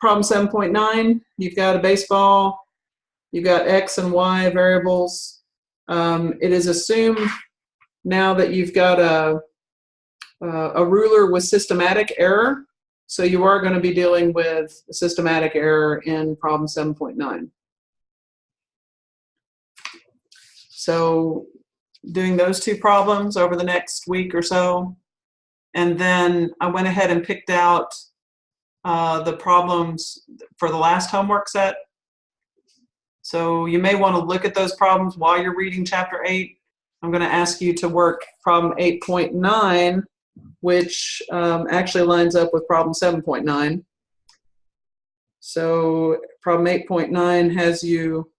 7.9, you've got a baseball, you've got x and y variables. It is assumed now that you've got a ruler with systematic error, so you are going to be dealing with a systematic error in problem 7.9. So doing those 2 problems over the next week or so, and then I went ahead and picked out the problems for the last homework set. So you may want to look at those problems while you're reading chapter 8. I'm going to ask you to work problem 8.9, which actually lines up with problem 7.9. So problem 8.9 has you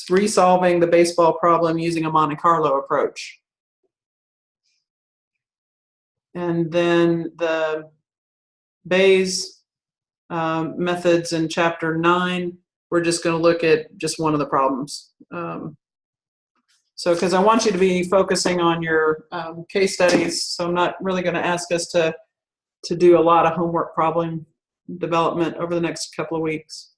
resolving the baseball problem using a Monte Carlo approach. And then the Bayes methods in chapter 9, we're just going to look at just one of the problems. So because I want you to be focusing on your case studies, so I'm not really going to ask us to do a lot of homework problem development over the next couple of weeks.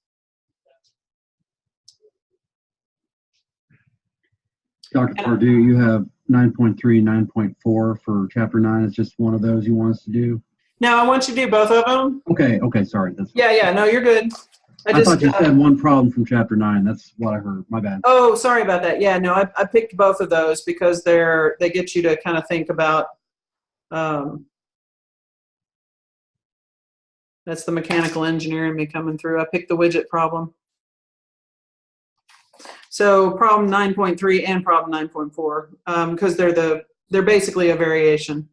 Dr. Pardue, you have 9.3, 9.4 for chapter 9. It's just one of those you want us to do? No, I want you to do both of them. Okay, sorry. Yeah, no, you're good. I thought you said one problem from chapter 9. That's what I heard. My bad. Oh, sorry about that. Yeah, no, I picked both of those because they get you to kind of think about, that's the mechanical engineering me coming through. I picked the widget problem. So problem 9.3 and problem 9.4, because they're basically a variation.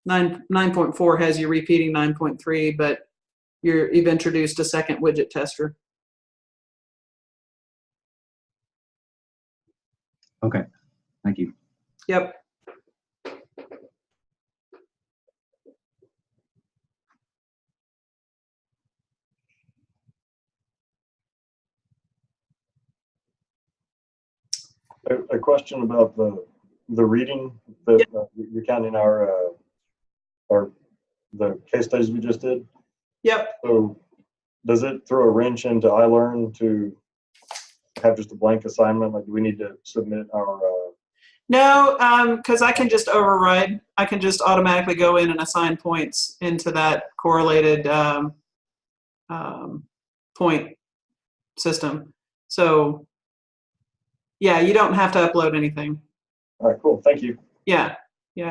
9.4 has you repeating 9.3, but you've introduced a second widget tester. Okay, thank you. Yep. A question about the reading that you're counting the case studies we just did. Yep. So does it throw a wrench into iLearn to have just a blank assignment? Like, do we need to submit our? No, because I can just override. I can just automatically go in and assign points into that correlated point system. So yeah, you don't have to upload anything. All right, cool. Thank you. Yeah,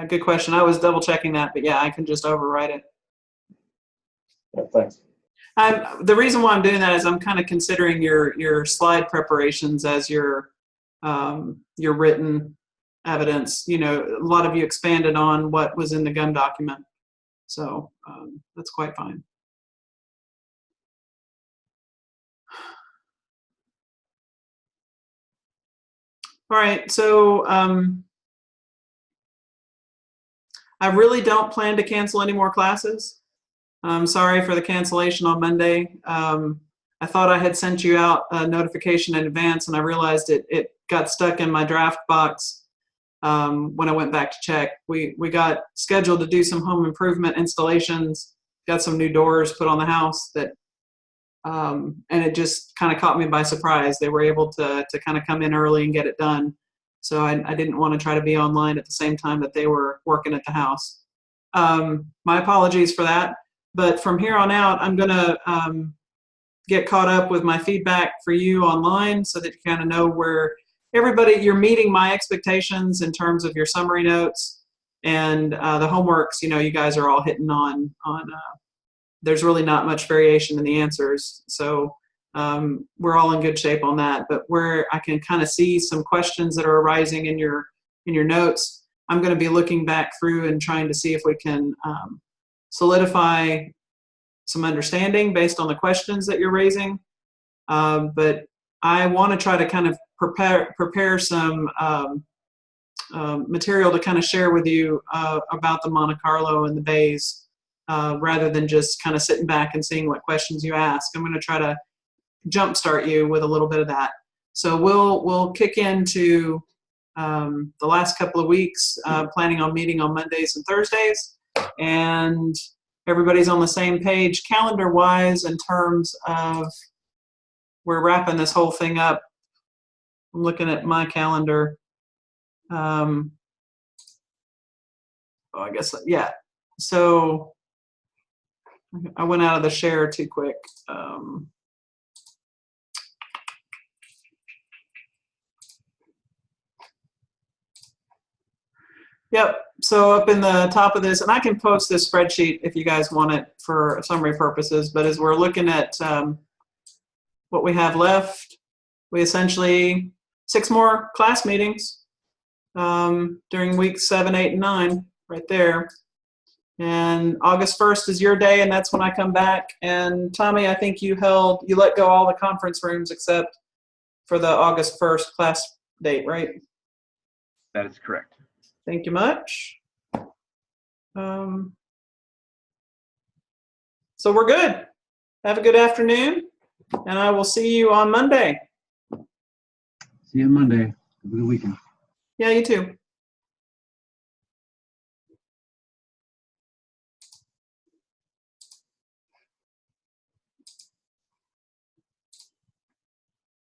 good question. I was double checking that, but yeah, I can just override it. Yeah, thanks. The reason why I'm doing that is I'm kind of considering your slide preparations as your written evidence. You know, a lot of you expanded on what was in the GUM document, so that's quite fine. All right, so I really don't plan to cancel any more classes. I'm sorry for the cancellation on Monday. I thought I had sent you out a notification in advance, and I realized it got stuck in my draft box when I went back to check. We got scheduled to do some home improvement installations, got some new doors put on the house that and it just kind of caught me by surprise. They were able to kind of come in early and get it done. So I didn't want to try to be online at the same time that they were working at the house. My apologies for that. But from here on out, I'm going to get caught up with my feedback for you online so that you kind of know where everybody, you're meeting my expectations in terms of your summary notes and the homeworks. You know, you guys are all hitting on there's really not much variation in the answers. So we're all in good shape on that. But where I can kind of see some questions that are arising in your notes, I'm going to be looking back through and trying to see if we can solidify some understanding based on the questions that you're raising. But I want to try to kind of prepare some material to kind of share with you about the Monte Carlo and the bays, rather than just kind of sitting back and seeing what questions you ask. I'm going to try to jumpstart you with a little bit of that. So we'll kick into the last couple of weeks, planning on meeting on Mondays and Thursdays, and everybody's on the same page calendar-wise in terms of we're wrapping this whole thing up. I'm looking at my calendar. Oh, I guess, yeah. So I went out of the share too quick. Yep, so up in the top of this, and I can post this spreadsheet if you guys want it for summary purposes, but as we're looking at what we have left, we essentially 6 more class meetings during weeks 7, 8, and 9, right there. And August 1st is your day, and that's when I come back. And Tommy, I think you let go all the conference rooms except for the August 1st class date, right? That is correct. Thank you much. So we're good. Have a good afternoon, and I will see you on Monday. See you on Monday. Have a good weekend. Yeah, you too.